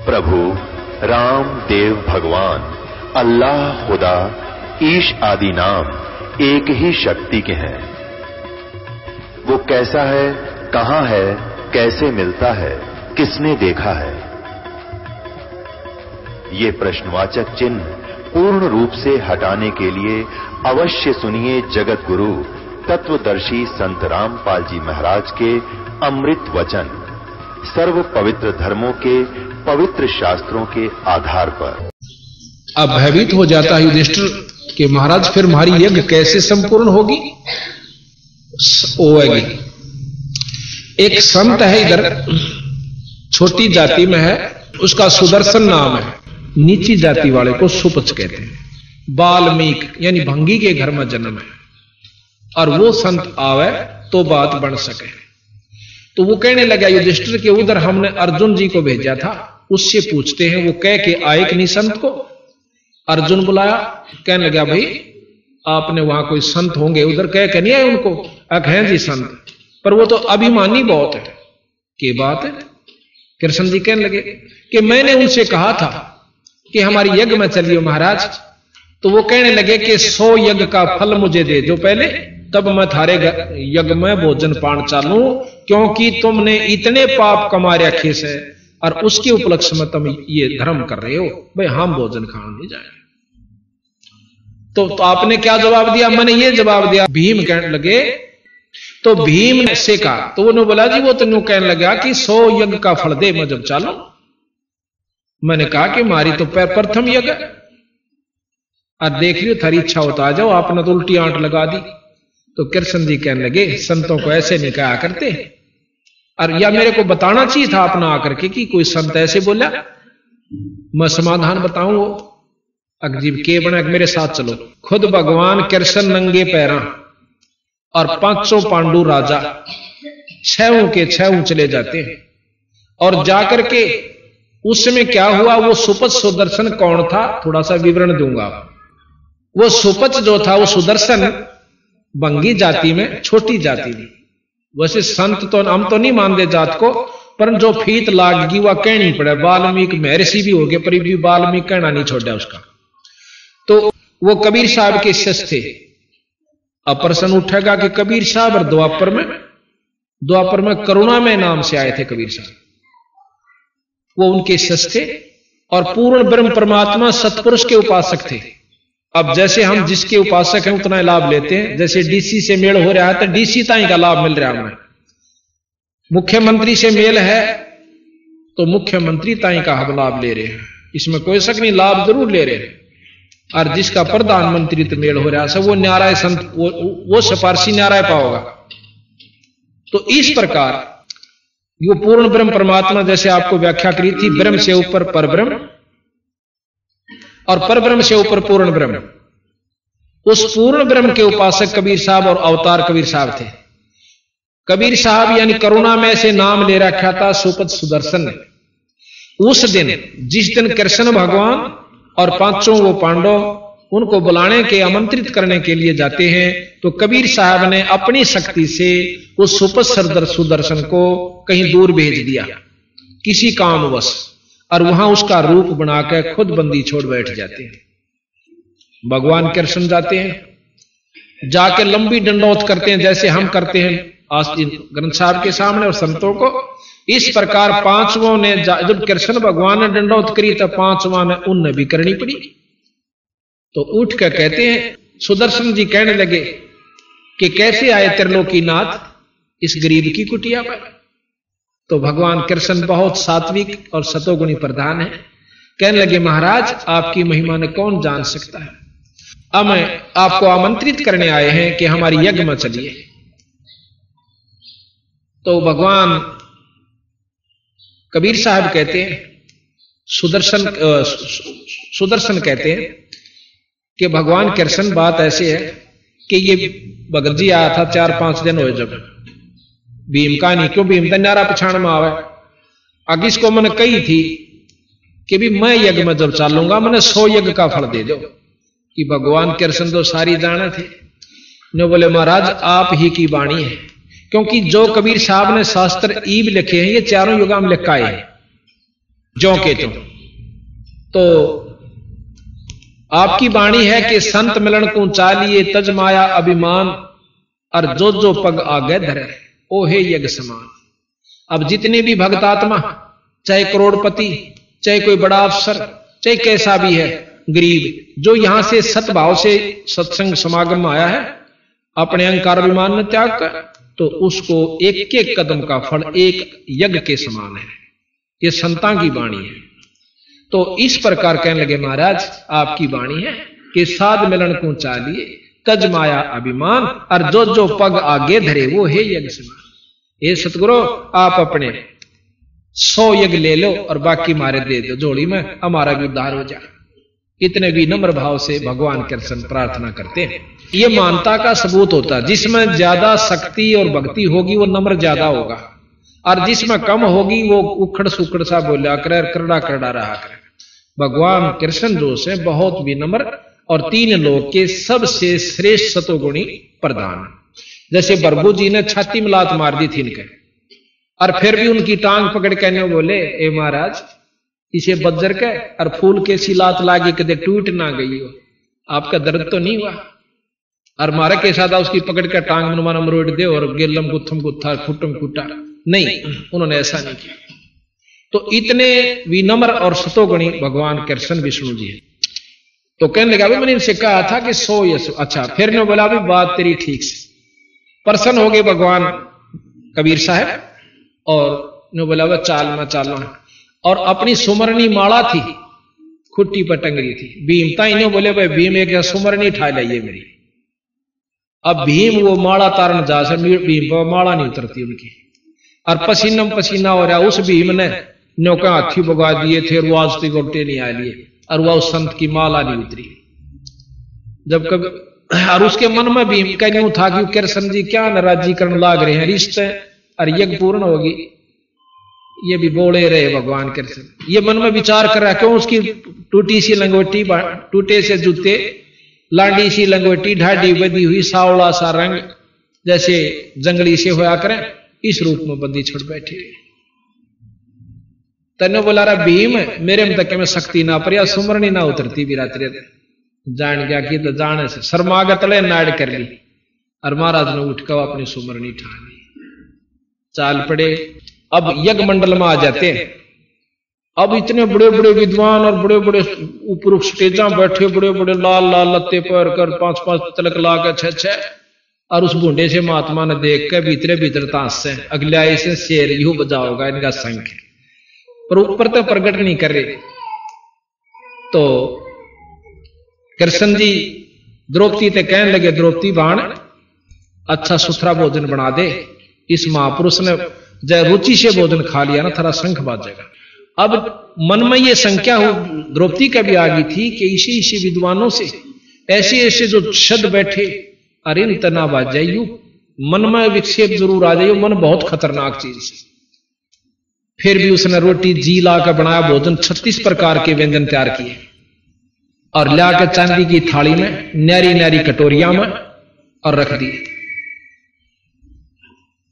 प्रभु राम देव भगवान अल्लाह खुदा ईश आदि नाम एक ही शक्ति के हैं। वो कैसा है, कहां है, कैसे मिलता है, किसने देखा है? ये प्रश्नवाचक चिन्ह पूर्ण रूप से हटाने के लिए अवश्य सुनिए जगत गुरु तत्वदर्शी संत रामपाल जी महाराज के अमृत वचन, सर्व पवित्र धर्मों के पवित्र शास्त्रों के आधार पर। अब भयभीत हो जाता है युधिष्ठिर कि महाराज फिर हमारी यज्ञ कैसे संपूर्ण होगी? होगी। एक संत है इधर, छोटी जाति में है, उसका सुदर्शन नाम है। नीची जाति वाले को सुपच कहते हैं। वाल्मीकि यानी भंगी के घर में जन्म है, और वो संत आवे तो बात बन सके। तो वो कहने लगा युधिष्ठिर के उधर हमने अर्जुन जी को भेजा था, उससे पूछते हैं। वो कह के आए कि नहीं संत को? अर्जुन बुलाया, कहने लगा भाई आपने वहां कोई संत होंगे, उधर कह के नहीं आए उनको? हैं जी संत, पर वो तो अभिमानी बहुत है। के बात है? कृष्ण जी कहने लगे कि मैंने उनसे कहा था कि हमारी यज्ञ में चलिए महाराज। तो वो कहने लगे कि 100 यज्ञ का फल मुझे दे जो पहले, तब मैं थारे यज्ञ में भोजन पान चालू, क्योंकि तुमने इतने पाप कमा रखे से और उसके उपलक्ष्य में तुम ये धर्म कर रहे हो, भाई हम भोजन खाने नहीं जाए। तो आपने क्या जवाब दिया? मैंने ये जवाब दिया। भीम कहने लगे, तो भीम ने से कहा, तो उन्होंने बोला जी वो तो न्यू कहने लगा कि 100 यज्ञ का फल दे मैं जब चालू। मैंने कहा कि मारी तो प्रथम यज्ञ, और देख लियो थारी इच्छा होता आ जाओ, आपने तो उल्टी आंट लगा दी। तो कृष्ण जी कहने लगे संतों को ऐसे नहीं कहा करते, और या मेरे को बताना चाहिए था अपना आकर के कि कोई संत ऐसे बोला, मैं समाधान बताऊं। अजीब के बना, मेरे साथ चलो। खुद भगवान कृष्ण नंगे पैरा और 500 पांडु राजा 6 के 6 चले जाते हैं, और जाकर के उस समय क्या हुआ, वो सुपच सुदर्शन कौन था थोड़ा सा विवरण दूंगा। वो सुपच जो था वो सुदर्शन बंगी जाति में, छोटी जाति में। वैसे संत तो हम तो नहीं मानते जात को, पर जो फीत लागगी वह कहनी पड़े। वाल्मीकि महर्षि भी हो गए, पर भी वाल्मीकि कहना नहीं छोड़ा उसका। तो वो कबीर साहब के शिष्य थे। अब प्रश्न उठेगा कि कबीर साहब और द्वापर में करुणा में नाम से आए थे कबीर साहब, वो उनके शिष्य थे और पूर्ण ब्रह्म परमात्मा सतपुरुष के उपासक थे। अब जैसे हम जिसके उपासक हैं उतना लाभ लेते हैं। जैसे डीसी से मेल हो रहा है तो डीसी ताई का लाभ मिल रहा है हमें, मुख्यमंत्री से मेल है तो मुख्यमंत्री ताई का हम लाभ ले रहे हैं, इसमें कोई शक नहीं, लाभ जरूर ले रहे हैं। और जिसका प्रधानमंत्री तो मेल हो रहा है वो न्याराय संत, वो सिफारसी न्याराय पाओगा। तो इस प्रकार वो पूर्ण ब्रह्म परमात्मा जैसे आपको व्याख्या करी थी, ब्रह्म से ऊपर परब्रह्म और परब्रह्म से ऊपर पूर्ण ब्रह्म। उस पूर्ण ब्रह्म के उपासक कबीर साहब और अवतार कबीर साहब थे। कबीर साहब यानी करुणा में से नाम ले रखा था सुपत सुदर्शन ने। उस दिन जिस दिन कृष्ण भगवान और 5 वो पांडव उनको बुलाने के आमंत्रित करने के लिए जाते हैं, तो कबीर साहब ने अपनी शक्ति से उस सुपत सुदर्शन को कहीं दूर भेज दिया किसी कामवश, और वहां उसका रूप बनाकर खुद बंदी छोड़ बैठ जाते हैं। भगवान कृष्ण जाते हैं, जाके लंबी दंडौत करते हैं जैसे हम करते हैं ग्रंथ साहब के सामने और संतों को। इस प्रकार 5वां ने जब कृष्ण भगवान ने दंडौत करी तो 5वां ने उनने भी करनी पड़ी। तो उठ कर कहते हैं, सुदर्शन जी कहने लगे कि कैसे आए त्रिलोकीनाथ इस गरीब की कुटिया पर? तो भगवान कृष्ण बहुत सात्विक और सतोगुणी प्रधान है। कहने लगे महाराज आपकी महिमा ने कौन जान सकता है, अब मैं आपको आमंत्रित करने आए हैं कि हमारी यज्ञ में चलिए। तो भगवान कबीर साहब कहते हैं, सुदर्शन कहते हैं कि भगवान कृष्ण बात ऐसे है कि ये भगत जी आया था 4-5 दिन हुए जब भीम का नहीं, क्यों भीम तो नारा पछाण में आवे। आगे इसको मैंने कही थी कि भी मैं यज्ञ में जब चालूंगा मैंने 100 यज्ञ का फल दे दो, कि भगवान कृष्ण तो सारी जाने थे। ने बोले महाराज आप ही की वाणी है, क्योंकि जो कबीर साहब ने शास्त्र ईब लिखे हैं ये चारों युगा में लिखाए हैं। ज्यों के त्यों। तो आपकी वाणी है कि संत मिलन को चालिए तज माया अभिमान, और जो जो पग आगे धरे ओ हे यज्ञ समान। अब जितने भी भक्तात्मा, चाहे करोड़पति, चाहे कोई बड़ा अफसर, चाहे कैसा भी है गरीब, जो यहां से सतभाव से सत्संग समागम में आया है, अपने अहंकार अभिमान में त्याग कर, तो उसको एक एक कदम का फल एक यज्ञ के समान है। ये संतां की वाणी है। तो इस प्रकार कहने लगे महाराज, आपकी वाणी है कि साध मिलन को चालिए तज माया अभिमान, और जो जो पग आगे धरे वो हे यज्ञ समान। ये सतगुरु, आप अपने 100 यज्ञ ले लो और बाकी मारे दे दो जोड़ी में, हमारा भी उद्धार हो जाए। इतने विनम्र भाव से भगवान कृष्ण प्रार्थना करते हैं। ये मानता का सबूत होता है। जिसमें ज्यादा शक्ति और भक्ति होगी वो नम्र ज्यादा होगा, और जिसमें कम होगी वो उखड़ सुखड़ सा बोला करे, करड़ा करड़ा रहा करे। भगवान कृष्ण जो से बहुत विनम्र और 3 लोक के सबसे श्रेष्ठ सतोगुणी प्रधान। जैसे बरबू जी ने छाती में लात मार दी थी इनके, और फिर भी उनकी टांग पकड़ के बोले, ए महाराज इसे बज्जर के और फूल के सी लात लागी कदे टूट ना गई हो, आपका दर्द तो नहीं हुआ? और मारे के साथ उसकी पकड़ के टांग मनमाना मरोड़ दे और गेलम गुत्थम गुत्था फुटम फुटा, नहीं, उन्होंने ऐसा नहीं किया। तो इतने विनम्र और सतोगुणी भगवान कृष्ण विष्णु जी है। तो कहने लगा, मैंने इनसे कहा था कि 100 या 100। अच्छा, फिर ने बोला, भी बात तेरी ठीक से। प्रसन्न हो गए भगवान कबीर साहब, और ने बोला, वह चाल में चालो। और अपनी सुमरनी माला थी, खुट्टी पर टंगरी थी। भीमता इन्हें बोले, भाई भीम एक सुमरनी ठा लाइए मेरी। अब भीम वो माला तारण जा से, भीम पर माला नहीं उतरती उनकी, और पसीना पसीना हो रहा। उस भीम ने नौका हाथी भगा दिए थे, और वाजती गोटे नहीं आ लिए, और वह उस संत की माला नहीं उतरी। जब कभी, और उसके मन में भीम का यूं था कि कृष्ण जी क्या नाराजी करने लाग रहे हैं, रिश्ते और यज्ञ पूर्ण होगी। ये भी बोले रहे भगवान कृष्ण, ये मन में विचार कर रहा, क्यों उसकी टूटी सी लंगोटी, टूटे से जूते, लांडी सी लंगोटी, ढाडी बदी हुई, सावला सा रंग, जैसे जंगली से होया करें, इस रूप में बंदी छोड़ बैठे। तने बोला रहा, भीम मेरे में तक में शक्ति ना पर सुमरनी ना उतरती भी रात्रि। जान गया कि तो जाने से शर्मागत ले नाड़ कर ली, और महाराज ने उठकर अपनी सुमरनी ठा ली, चाल पड़े। अब यज्ञ मंडल में आ जाते हैं। अब इतने बड़े बड़े विद्वान और बड़े बड़े ऊपर स्टेजा बैठे, बड़े बड़े लाल लाल लत्ते पर कर 5-5 तिलक ला के 6-6, और उस बूढ़े से महात्मा ने देख के भीतरे भीतर ताश से अगले आए से शेर यू बजाओगा इनका संख, पर ऊपर तो प्रकट नहीं कर रहे। तो कृष्ण जी द्रौपदी ते कहने लगे, द्रौपदी बाण अच्छा सुथरा भोजन बना दे। इस महापुरुष ने जब रुचि से भोजन खा लिया ना, थोड़ा शंख बाजेगा। अब मन में ये संख्या द्रौपदी का भी आ गई थी कि इसी इसी विद्वानों से ऐसे ऐसे जो शब्द बैठे, अरे इन तना बाज जाइयो, मन में विक्षेप जरूर आ जाइयो, मन बहुत खतरनाक चीज। फिर भी उसने रोटी जी ला कर बनाया भोजन, 36 प्रकार के व्यंजन तैयार किए, और लाकर चांदी की थाली में न्यारी न्यारी कटोरिया में और रख दी।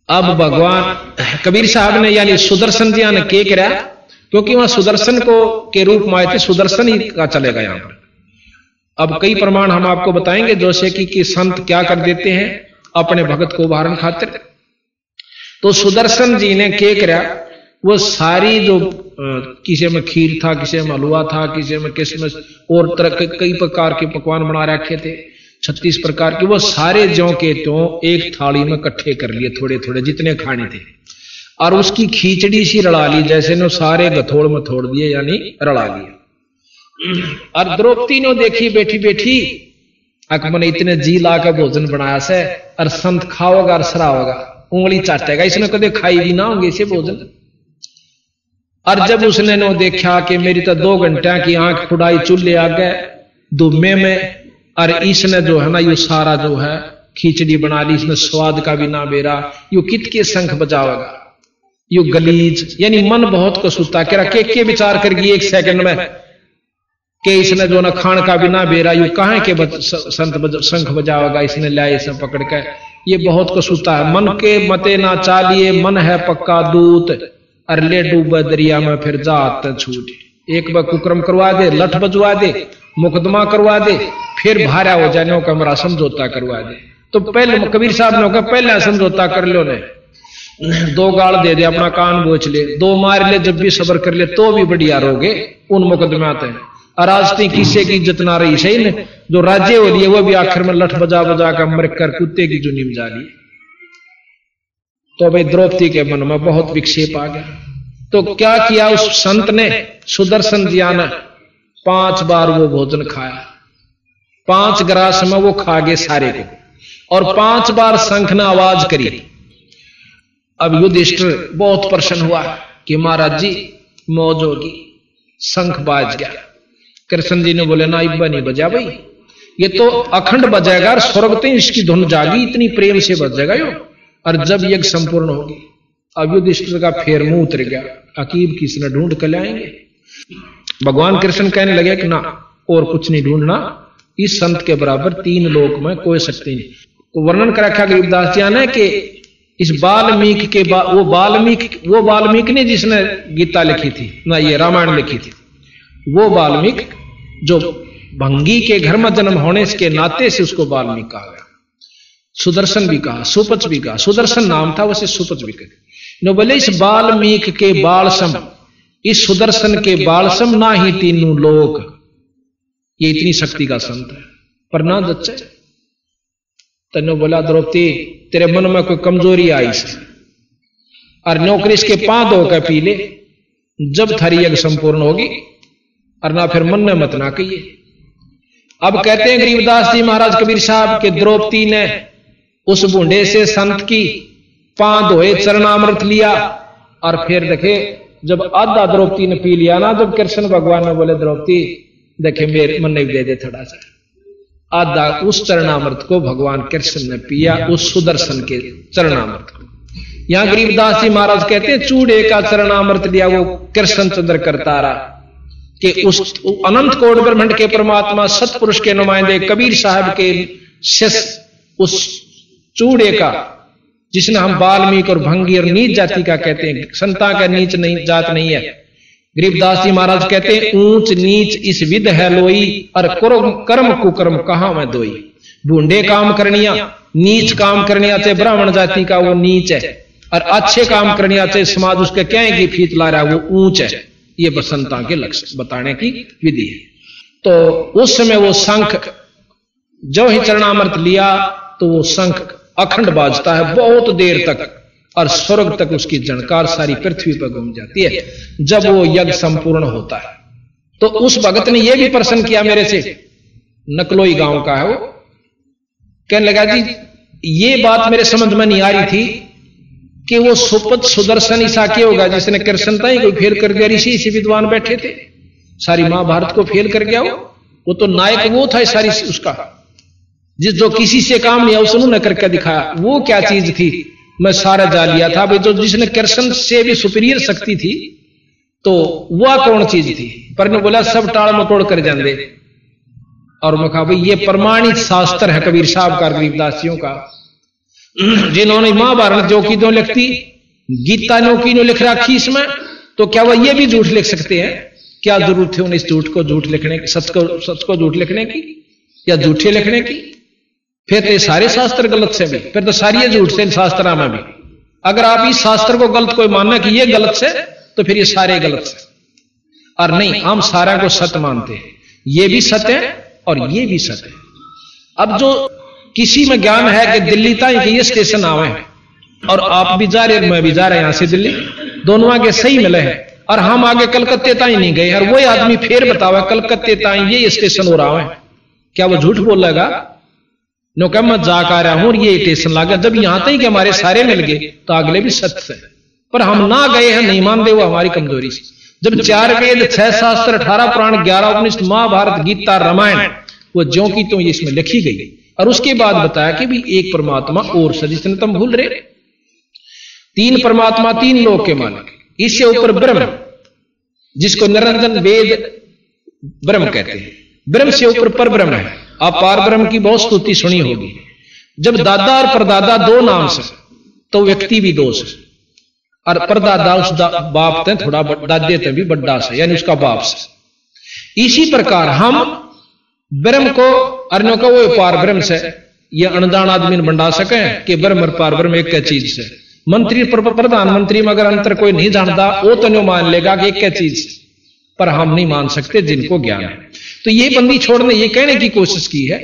अब भगवान कबीर साहब ने यानी सुदर्शन जी ने के करा, क्योंकि वहां सुदर्शन को के रूप में आए थे, सुदर्शन ही का चलेगा यहां पर। अब कई प्रमाण हम आपको बताएंगे, जैसे कि संत क्या कर देते हैं अपने भगत को उदाहरण खातिर। तो सुदर्शन जी ने के करा, वो सारी जो किसी में खीर था, किसी में हलवा था, किसी में किशमिश और तरह कई प्रकार के पकवान बना रखे थे, 36 प्रकार के, वो सारे ज्यों के त्यों एक थाली में इकट्ठे कर लिए, थोड़े थोड़े जितने खाने थे, और उसकी खींचड़ी सी रड़ा ली, जैसे ने सारे गथोड़ में थोड़ दिए, यानी रड़ा लिए। और द्रौपदी ने देखी बैठी बैठी, अकमन इतने जी ला के भोजन बनाया से, और संत खाओगा और सराओगा, उंगली चाटेगा, इसने कदे खाई भी ना होंगे इसे भोजन। और जब उसने नो देखा कि मेरी तो 2 घंटे की आंख खुदाई चूल्हे आ गए दुम्मे में, और इसने जो है ना यू सारा जो है खिचड़ी बना ली, इसने स्वाद का भी ना बेरा, यू कित के शंख बजाओगा, यू गलीज, यानी मन बहुत को सुता करा के विचार कर गई 1 सेकंड में कि इसने जो ना खान का भी ना बेरा, यू कहां के संत शंख बजाओगा, इसने लाए इसे पकड़ के, ये बहुत को सुता है। मन के मते ना चालिए, मन है पक्का दूत, और ले डूबे दरिया में फिर जात छूट। एक बार कुकर्म करवा दे, लठ बजवा दे, मुकदमा करवा दे, फिर भारा हो जाने का हमारा समझौता करवा दे। तो पहले कबीर साहब ने कहा पहले समझौता कर लो ने, 2 गाल दे दे, अपना कान बोच ले, 2 मार ले, जब भी सबर कर ले तो भी बढ़िया रहोगे उन मुकदमाते हैं। और आज तक किसी की इज्जत ना रही सही ने, जो राज्य हो लिए वो भी आखिर में लठ बजा बजा कर मर कर कुत्ते की जुनी में जा ली। तो भाई द्रौपदी के मन में बहुत विक्षेप आ गया। तो क्या किया उस संत ने, सुदर्शन जिया ने 5 बार वो भोजन खाया, 5 ग्रास में वो खा गए सारे को, और 5 बार शंख ने आवाज करी। अब युधिष्ठिर बहुत प्रसन्न हुआ कि महाराज जी मौज होगी, शंख बाज गया। कृष्ण जी ने बोले ना इब्बा नहीं बजा भाई, ये तो अखंड बजाएगा और स्वर्ग में इसकी धुन जागी, इतनी प्रेम से बजेगा यो, और जब यज्ञ संपूर्ण होगी। अब युधिष्ठिर का फेर मुंह उतर गया, अकीब किसने ढूंढ कर लाएंगे। भगवान कृष्ण कहने लगे कि ना और कुछ नहीं ढूंढना, इस संत के बराबर 3 लोक में कोई शक्ति नहीं। तो वर्णन कर रखा गरीबदास जी ने कि इस वाल्मीकि के वो वाल्मीकि ने जिसने गीता लिखी थी ना, ये रामायण लिखी थी, वो वाल्मीकि जो भंगी के घर में जन्म होने के नाते से उसको वाल्मीकि कहा गया। सुदर्शन भी कहा, सुपच भी कहा, सुदर्शन नाम था वैसे सुपच भी कहा। बोले इस वाल्मीकि के बालसम, इस सुदर्शन के बालसम ना ही 3 लोक, ये इतनी शक्ति का संत है। पर ना जच्चे तने बोला द्रौपदी तेरे मन में कोई कमजोरी आई से, और नौकरी इसके 5 धोकर पी ले, जब थारी यज्ञ संपूर्ण होगी, और ना फिर मन में मत ना कहिए। अब कहते हैं गरीबदास जी महाराज कबीर साहब के द्रौपदी ने उस बूढ़े से संत की 5 धोए चरणामृत लिया, और फिर देखे जब आधा द्रौपदी ने पी लिया ना, जब कृष्ण भगवान ने बोले द्रौपदी देखे मेरे मन ने दे दे थोड़ा सा, आधा उस चरणामृत को भगवान कृष्ण ने पिया, उस सुदर्शन के चरणामृत को। यहां गरीबदास जी महाराज कहते हैं चूड़े का चरणामृत लिया वो कृष्ण चंद्र करतारा कि उस अनंत कोट ब्रह्मांड के परमात्मा सतपुरुष के नुमाइंदे कबीर साहब के शिष्य उस चूड़े का, जिसने हम वाल्मीकि और भंगी और नीच जाति का कहते हैं, संता का नीच नहीं जात नहीं है। गरीबदास जी महाराज कहते हैं ऊंच नीच इस विध है लोई, और कर्म कुकर्म कहां में दोई। बूंडे काम करनिया, नीच काम करनिया चाहे ब्राह्मण जाति का वो नीच है, और अच्छे काम करनिया चाहे समाज उसके क्या की फीत ला रहा है वो ऊंच है। ये बसंता के लक्ष्य बताने की विधि है। तो उस समय वो शंख जो ही चरणामृत लिया तो वो शंख अखंड बाजता है बहुत देर तक, और स्वर्ग तक उसकी झनकार सारी पृथ्वी पर घूम जाती है जब वो यज्ञ संपूर्ण होता है। तो उस भगत ने यह भी प्रश्न किया मेरे से, नकलोई गांव का है वो, कहने लगा जी ये बात मेरे समझ में नहीं आ रही थी कि वो सुपथ सुदर्शन ईसा क्या होगा जिसने कृष्णता ही कोई फेल कर दिया। ऋषि से विद्वान बैठे थे, सारी महाभारत को फेल कर गया वो तो नायक वो था सारी उसका, जिस जो किसी से काम नहीं है उसने करके दिखाया। वो क्या चीज थी मैं सारा जा लिया था भाई, जो जिसने कृष्ण से भी सुपीरियर शक्ति थी तो वह कौन चीज थी। पर ने बोला सब टाल मटोड़ कर जाते, और मैं कहा भाई ये प्रमाणित शास्त्र है कबीर साहब का, गरीबदासियों का, जिन्होंने महाभारत जो की जो लिखती, गीता नो की नो लिख रखी इसमें, तो क्या वह ये भी झूठ लिख सकते हैं? क्या जरूरत है उन्हें इस झूठ को झूठ लिखने की, सच को झूठ लिखने की या झूठे लिखने की? फिर तो सारे शास्त्र गलत से भी, फिर तो सारी झूठ से शास्त्र में भी। अगर आप इस शास्त्र को गलत कोई मानना कि ये गलत से, तो फिर ये सारे गलत से। और नहीं, हम सारा को सत्य मानते हैं, ये भी सत्य है और ये भी सत्य है। अब जो किसी में ज्ञान है कि दिल्ली तक ये स्टेशन आवे हैं और आप भी जा रहे मैं भी जा रहे हैं यहां से दिल्ली, दोनों आगे सही मिले हैं, और हम आगे कलकत्ते ताई नहीं गए, और वही आदमी फिर बतावा कलकत्ते ताई ये स्टेशन हो रहा है, क्या वो झूठ बोलेगा? नो क्या मैं जा कर रहा हूं ये स्टेशन लागा, जब यहां तक कि हमारे सारे मिल गए तो अगले भी सत्य है, पर हम ना गए हैं, नहीं मानते, वो हमारी कमजोरी से। जब 4 वेद 6 शास्त्र 18 पुराण 11 उपनिषद महाभारत गीता रामायण वो ज्यों की तो इसमें लिखी गई, और उसके बाद बताया कि भी एक परमात्मा और से, जिसने तुम भूल रहे 3 परमात्मा 3 लोक के मालिक, इससे ऊपर ब्रह्म जिसको निरंजन वेद ब्रह्म कहते हैं, ब्रह्म से ऊपर पर ब्रह्म है। आप पार ब्रह्म की बहुत स्तुति सुनी होगी। जब दादा और परदादा 2 नाम से, तो व्यक्ति भी 2 से, और परदादा उस बाप ते थोड़ा दादे ते भी बड्डा से, यानी उसका बाप से। इसी प्रकार हम ब्रह्म को अर्णों का वो पार ब्रह्म से, ये अनजान आदमी ने बंडा सके कि ब्रह्म और पार ब्रह्म एक चीज से। मंत्री प्रधानमंत्री में अगर अंतर कोई नहीं जानता वो तो नहीं मान लेगा कि एक चीज से, पर हम नहीं मान सकते जिनको ज्ञान है। तो ये बंदी छोड़ने ये कहने की कोशिश की है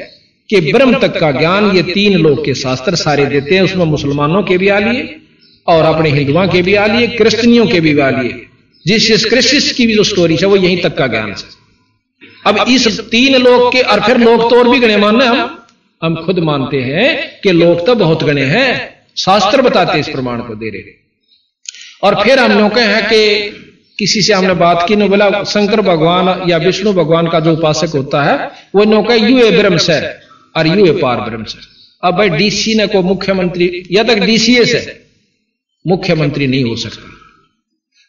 कि ब्रह्म तक का ज्ञान ये 3 लोक के शास्त्र सारे देते हैं, उसमें मुसलमानों के भी आ लिए और अपने हिंदुओं के भी आ लिए, क्रिश्चियनियों के भी आ लिए। जिस क्रिश्चियस की भी जो स्टोरी है वो यहीं तक का ज्ञान है। अब इस 3 लोक के, और फिर लोग तो और भी गणे मानने, हम खुद मानते हैं कि लोग तो बहुत गणे हैं, शास्त्र बताते हैं इस प्रमाण को दे रहे। और फिर हम लोग हैं कि किसी से हमने बात की, नो बोला शंकर भगवान या विष्णु भगवान का जो उपासक होता है वो नो का यू ए ब्रह्म से और यू ए पार ब्रह्म से। अब भाई डीसी ने को मुख्यमंत्री, या तक डीसीएस है, मुख्यमंत्री नहीं हो सकता।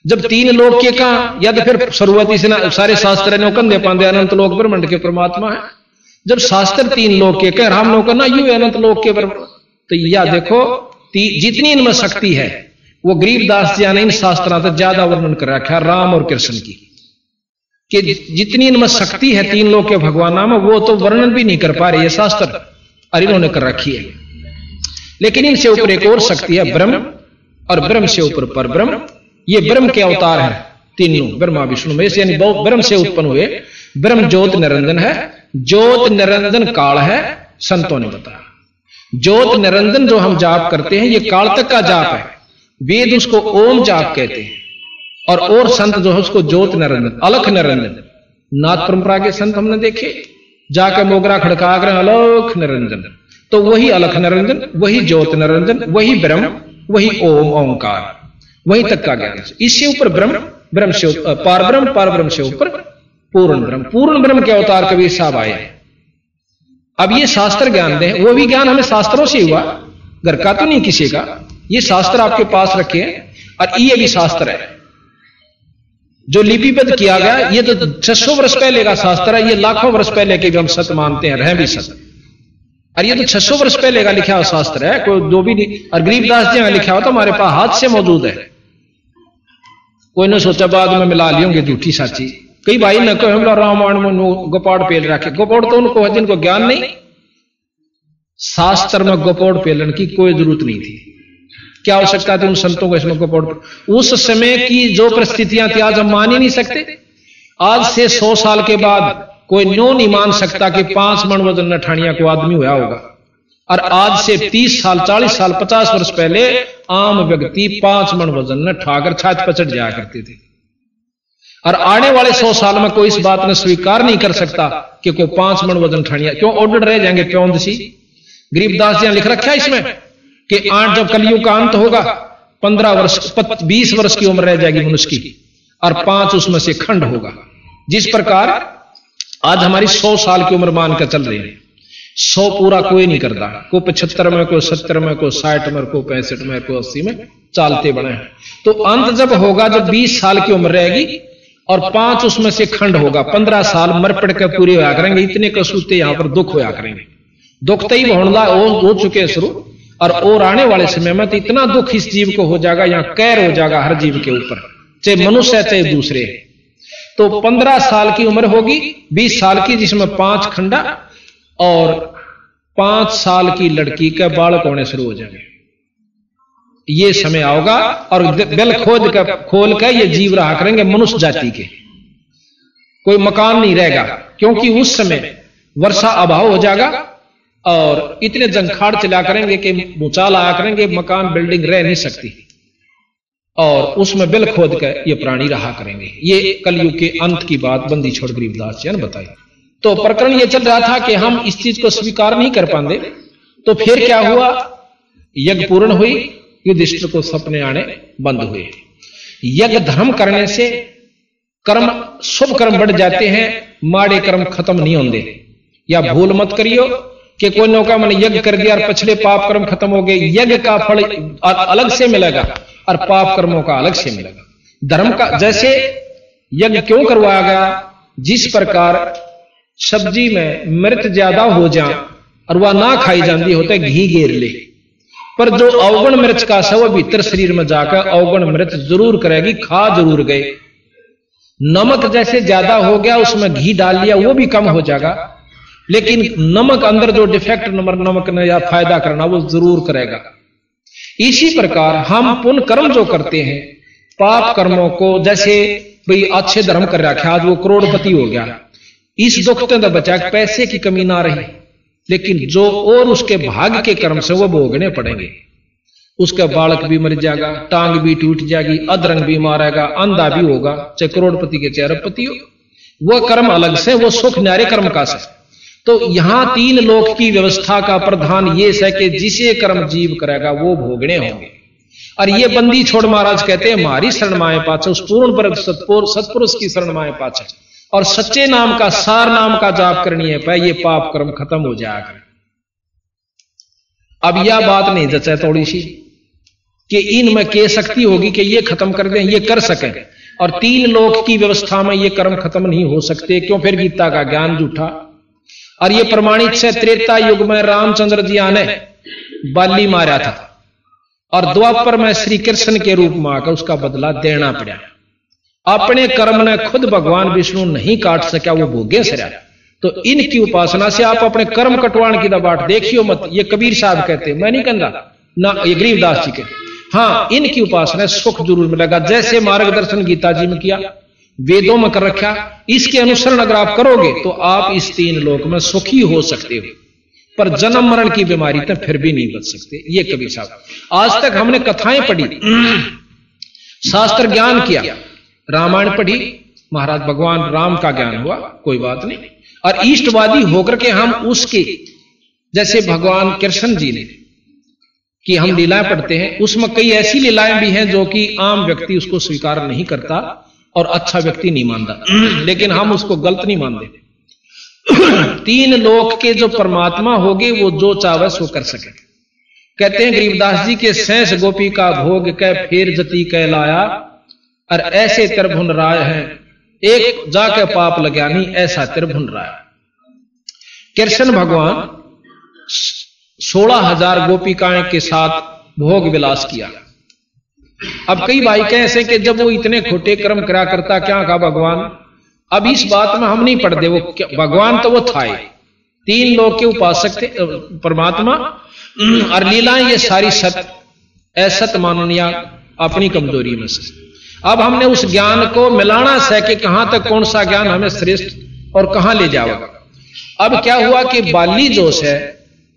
जब 3 लोक के का, या तो फिर शुरुआती से ना सारे शास्त्र ने कंधे पांदे अनंत लोक ब्रह्मांड के परमात्मा है। जब शास्त्र 3 लोक के कह हम लोग को ना यू अनंत लोक के ब्रह्म, तो या देखो जितनी इनमें शक्ति है वो गरीबदास जी ने इन शास्त्रों तक ज्यादा वर्णन कर रखा है राम और कृष्ण की, कि जितनी इनमें शक्ति है 3 लोक के भगवान में वो तो वर्णन भी नहीं कर पा रहे ये शास्त्र, और इन्होंने कर रखी है। लेकिन इनसे ऊपर एक और शक्ति है ब्रह्म, और ब्रह्म से ऊपर पर ब्रह्म। ये ब्रह्म के अवतार है तीनों, ब्रह्मा विष्णु महेश, यानी ब्रह्म से उत्पन्न हुए। ब्रह्म ज्योत निरंजन है, ज्योत निरंजन काल है, संतों ने बताया। ज्योत निरंजन जो हम जाप करते हैं ये काल तक का जाप है, वेद उसको ओम जाप कहते हैं, और संत जो है उसको ज्योत निरंजन, अलख निरंजन। नाथ परंपरा के संत हमने देखे जाकर मोगरा खड़का कर अलख निरंजन, तो वही अलख निरंजन, वही ज्योत निरंजन, वही ब्रह्म, वही ओम ओंकार, वही तक का ज्ञान। इससे ऊपर ब्रह्म, ब्रह्म से पार ब्रह्म, पार ब्रह्म से ऊपर पूर्ण ब्रह्म। पूर्ण ब्रह्म के अवतार कबीर साहब आए। अब ये शास्त्र ज्ञान दे, वो भी ज्ञान हमें शास्त्रों से हुआ, घर का तो नहीं किसी का। ये शास्त्र आपके पास रखे हैं, और ये भी शास्त्र है जो लिपिबद्ध किया गया। ये तो 600 वर्ष पहले का शास्त्र है, ये लाखों वर्ष पहले के भी हम सत्य मानते हैं, रह भी सत्य। और ये तो 600 वर्ष पहले का लिखा हुआ शास्त्र है, कोई दो भी नहीं। और गरीबदास जी का लिखा हुआ तो हमारे पास हाथ से मौजूद है, कोई ने सोचा बाद में मिला लियोगे झूठी साची। कई भाई न कहो हमला रामायण में गोपाड़ पेल रखे, गोपाड़ तो उनको है जिनको ज्ञान नहीं। शास्त्र में गोपाड़ पेलन की कोई जरूरत नहीं थी। क्या आवश्यकता थी उन संतों को इसमें गोपाड़? उस समय की जो परिस्थितियां थी आज हम मान ही नहीं सकते। आज से 100 साल के बाद कोई न्यो नहीं मान सकता कि 5 मन वजन नठानिया को आदमी हुआ होगा। और आज से 30 साल 40 साल 50 वर्ष पहले आम व्यक्ति 5 मन वजन न ठाकर छाछ पचट जाया करते थे। और आने वाले 100 साल में कोई इस बात ने स्वीकार नहीं कर सकता कि कोई 5 मन वजन ठानिया क्यों ऑर्डर रह जाएंगे प्योंद सी। गरीबदास जी ने लिख रखा है इसमें कि 8 जब कलयुग का अंत होगा 15 वर्ष 20 वर्ष की उम्र रह जाएगी मनुष्य की, और 5 उसमें से खंड होगा। जिस प्रकार आज हमारी 100 साल की उम्र मान कर चल रही है, 100 पूरा कोई नहीं करता, कोई 75 में, कोई 70 में, कोई 60 में, कोई 65 में, कोई 80 में चालते बने हैं। तो अंत जब होगा जब 20 साल की उम्र रहेगी और 5 उसमें से खंड होगा, 15 साल मर पड़ के पूरे होया करेंगे। इतने कसूते यहां पर दुख होया करेंगे, दुख तो ही हो चुके शुरू, और आने वाले समय में तो इतना दुख इस जीव को हो जाएगा, यहां कैर हो जाएगा हर जीव के ऊपर, चाहे मनुष्य है चाहे दूसरे। तो 15 साल की उम्र होगी, 20 साल की जिसमें 5 खंडा, और 5 साल की लड़की के बालक होने शुरू हो जाएंगे। ये समय आओगा और बेल खोल कर ये जीव रहा करेंगे मनुष्य जाति के, कोई मकान नहीं रहेगा, क्योंकि उस समय वर्षा अभाव हो जाएगा और इतने जंखाड़ चला करेंगे कि भूचाल आया करेंगे, मकान बिल्डिंग रह नहीं सकती, और उसमें बिल खोद कर ये प्राणी रहा करेंगे। ये कलयुग के अंत की बात बंदी छोड़ गरीबदास जी ने बताई। तो प्रकरण ये चल रहा था कि हम इस चीज को स्वीकार नहीं कर पाते। तो फिर क्या हुआ, यज्ञ पूर्ण हुई, युधिष्ठिर को सपने आने बंद हुए। यज्ञ धर्म करने से कर्म शुभ कर्म बढ़ जाते हैं, माड़े कर्म खत्म नहीं होंगे। या भूल मत करियो कि कोई नौका मैंने यज्ञ कर दिया और पिछले पाप कर्म खत्म हो गए। यज्ञ का फल अलग से मिलेगा और पाप कर्मों का अलग से मिलेगा। धर्म का जैसे यज्ञ क्यों करवाया गया, जिस प्रकार सब्जी में मिर्च ज्यादा हो जाए और वह ना खाई जाती होता है घी घेर ले, पर जो अवगुण मिर्च का है वो भीतर शरीर में जाकर अवगुण मिर्च जरूर करेगी, खा जरूर गए। नमक जैसे ज्यादा हो गया, उसमें घी डाल लिया, वो भी कम हो जाएगा, लेकिन नमक अंदर जो डिफेक्ट नमक ने या फायदा करना वो जरूर करेगा। इसी प्रकार हम पुण्य कर्म जो करते हैं, पाप कर्मों को, जैसे भाई अच्छे धर्म कर रखा, आज वो करोड़पति हो गया, इस दुख से बचा, पैसे की कमी ना रही, लेकिन जो और उसके भाग्य के कर्म से वो भोगने पड़ेंगे। उसका बालक भी मर जाएगा, टांग भी टूट जाएगी, अधरंग भी मारेगा, अंधा भी होगा, चाहे करोड़पति के चाहे अरबपति हो, वह कर्म अलग से, वो सुख न्यारे कर्म का से। तो यहां 3 लोक की व्यवस्था का प्रधान ये है कि जिसे कर्म जीव करेगा वो भोगने होंगे। और ये बंदी छोड़ महाराज कहते हैं हमारी शरण माए पाछे, उस पूर्ण पर सत्पुरुष की शरण माए पाछे, और सच्चे नाम का, सार नाम का जाप करनी है पाए, ये पाप कर्म खत्म हो जाएगा। अब यह बात नहीं जचा थोड़ी सी कि इनमें के शक्ति होगी कि ये खत्म कर दें, ये कर सकें, और 3 लोक की व्यवस्था में ये कर्म खत्म नहीं हो सकते। क्यों? फिर गीता का ज्ञान झूठा। और ये प्रमाणित से त्रेता युग में रामचंद्र जी ने बाली मारा था, और द्वापर में श्री कृष्ण के रूप में आकर उसका बदला देना पड़ा। अपने कर्म ने खुद भगवान विष्णु नहीं काट सका, वो भोगे से रहा। तो इनकी उपासना से आप अपने कर्म कटवाण की बात देखियो मत। ये कबीर साहब कहते, मैं नहीं कहता ना, ये गरीबदास जी के, हाँ, इनकी उपासना सुख जरूर मिलेगा। जैसे मार्गदर्शन गीता जी में किया, वेदों में कर रखा, इसके अनुसरण अगर आप करोगे तो आप इस 3 लोक में सुखी हो सकते हो, पर जन्म मरण की बीमारी तो फिर भी नहीं बच सकते। ये कबीर साहब। आज तक हमने कथाएं पढ़ी, शास्त्र ज्ञान किया, रामायण पढ़ी, महाराज भगवान राम का ज्ञान हुआ, कोई बात नहीं, और इष्टवादी होकर के हम उसके, जैसे भगवान कृष्ण जी ने कि हम लीलाएं पढ़ते हैं, उसमें कई ऐसी लीलाएं भी हैं जो कि आम व्यक्ति उसको स्वीकार नहीं करता और अच्छा व्यक्ति नहीं मानता, लेकिन हम उसको गलत नहीं मानते। 3 लोक के जो परमात्मा होगे वो जो चाहे सो कर सके। कहते हैं गरीबदास जी के शेष गोपी का भोग कै फेर जती कह लाया, और ऐसे तिरभुन राय है एक जाके पाप लगानी, ऐसा तिरभुन राय। कृष्ण भगवान 16,000 गोपिकाएं के साथ भोग विलास किया। अब कई भाई कैसे कि जब वो इतने खोटे कर्म करा करता, क्या कहा भगवान? अब इस बात में हम नहीं पढ़ते, वो भगवान तो वो था, 3 लोक के उपासक थे परमात्मा, और लीलाएं ये सारी सत असत माननिया अपनी कमजोरी में से। अब हमने उस ज्ञान को मिलाना है कि कहां तक कौन सा ज्ञान हमें श्रेष्ठ और कहां ले जाएगा। अब क्या हुआ कि बाली जोश है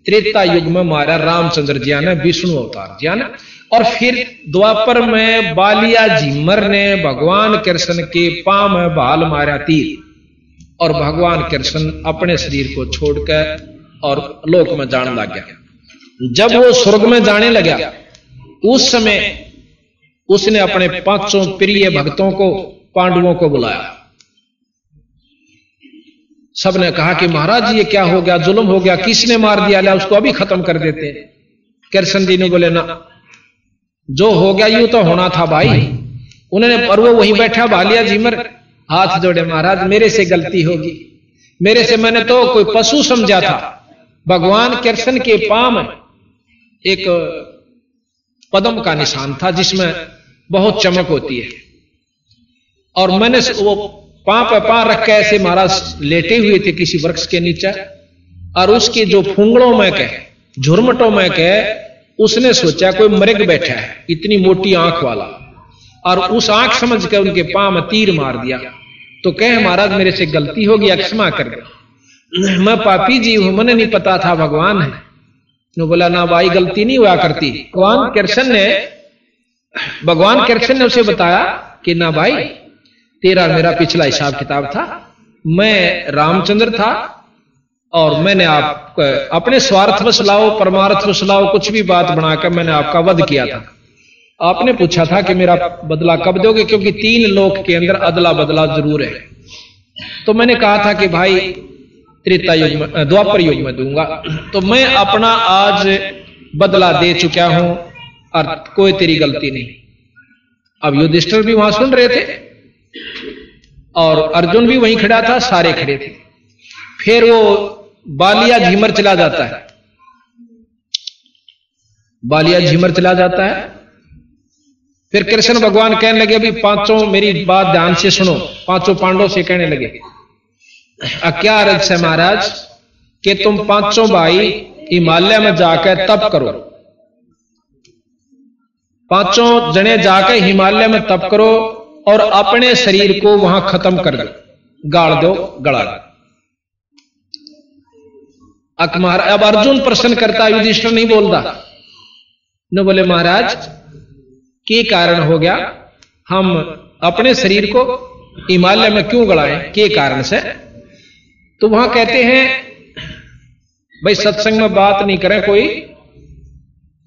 त्रेता युग में मारा रामचंद्र जी ने, विष्णु अवतार जी ने, और फिर द्वापर में बालिया झिमर ने भगवान कृष्ण के पांव में भाल मारा तीर, और भगवान कृष्ण अपने शरीर को छोड़कर और लोक में जाने लग गया। जब वो स्वर्ग में जाने लगा, उस समय उसने अपने 5 प्रिय भक्तों को, पांडवों को बुलाया। सबने कहा कि महाराज ये क्या हो गया, जुल्म हो गया, किसने मार दिया, ला उसको अभी खत्म कर देते। कृष्ण जी ने बोले ना, जो हो गया यूं तो होना था भाई। उन्होंने, पर वो वहीं बैठा बालिया झिमर, हाथ जोड़े, महाराज मेरे से गलती होगी, मेरे से, मैंने तो कोई पशु समझा था। भगवान कृष्ण के पांव में एक पद्म का निशान था जिसमें बहुत चमक होती है, और मैंने वो पांव पे पांव रख के ऐसे महाराज लेटे हुए थे किसी वृक्ष के नीचे, और उसके जो फूंगड़ों में कह, झुरमटों में कह, उसने सोचा कोई मृग बैठा है, इतनी मोटी आंख वाला, और उस आंख समझ के उनके पांव में तीर मार दिया। तो कहे महाराज मेरे से गलती होगी, क्षमा कर दे, मैं पापी जी हूं, मैंने नहीं पता था भगवान है। ने बोला ना भाई, गलती नहीं हुआ करती। भगवान कृष्ण ने उसे बताया कि ना भाई, तेरा मेरा पिछला हिसाब किताब था, मैं रामचंद्र था, और मैंने आप अपने स्वार्थ वश लाओ, परमार्थ वश लाओ, कुछ भी बात बनाकर मैंने आपका वध किया था। आपने पूछा था कि मेरा बदला कब दोगे, क्योंकि 3 लोक के अंदर अदला बदला जरूर है। तो मैंने कहा था कि भाई त्रेता युग में, द्वापर युग में दूंगा। तो मैं अपना आज बदला दे चुका हूं, और कोई तेरी गलती नहीं। अब युधिष्ठिर भी वहां सुन रहे थे, और अर्जुन भी वहीं खड़ा था, सारे खड़े थे। फिर वो बालिया झिमर चला जाता है, बालिया झिमर चला जाता है। फिर कृष्ण भगवान कहने लगे, अभी पांचों मेरी बात ध्यान से सुनो। पांचों पांडवों से कहने लगे, क्या अर्ज है महाराज कि तुम पांचों भाई हिमालय में जाकर तप करो। पांचों जने जाकर हिमालय में तप करो और अपने शरीर को वहां खत्म कर दो, गाड़ दो, गड़ा दो। अब अर्जुन प्रश्न करता, युधिष्ठिर नहीं बोलता। न बोले महाराज के कारण हो गया, हम अपने शरीर को हिमालय में क्यों गड़ाएं, के कारण से? तो वहां कहते हैं, भाई सत्संग में बात नहीं करें, कोई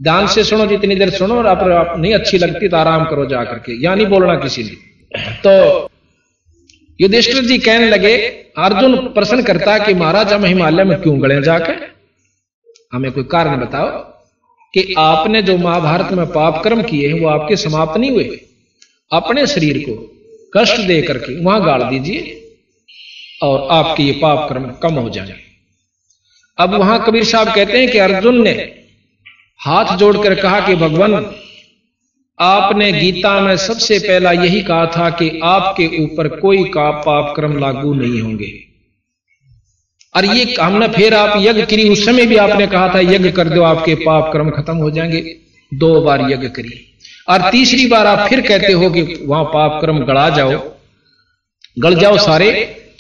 ध्यान से सुनो, जितनी देर सुनो, और आप नहीं अच्छी लगती तो आराम करो जाकर के, या नहीं बोलना किसी ने। तो युधिष्ठिर जी कहने लगे, अर्जुन प्रश्न करता कि महाराज हम हिमालय में क्यों गड़े जाकर, हमें कोई कारण बताओ कि आपने जो महाभारत में पाप कर्म किए हैं वो आपके समाप्त नहीं हुए। अपने शरीर को कष्ट दे करके वहां गाड़ दीजिए और आपके ये पाप कर्म कम हो जाए। अब वहां कबीर साहब कहते हैं कि अर्जुन ने हाथ जोड़कर कहा कि भगवान, आपने गीता में सबसे पहला यही कहा था कि आपके ऊपर कोई का पाप कर्म लागू नहीं होंगे, और ये हमने फिर आप यज्ञ करी, उस समय भी आपने कहा था यज्ञ कर दो आपके पाप कर्म खत्म हो जाएंगे। 2 बार यज्ञ करी, और तीसरी बार आप फिर कहते हो कि वहां पाप कर्म गड़ा जाओ, गड़ जाओ सारे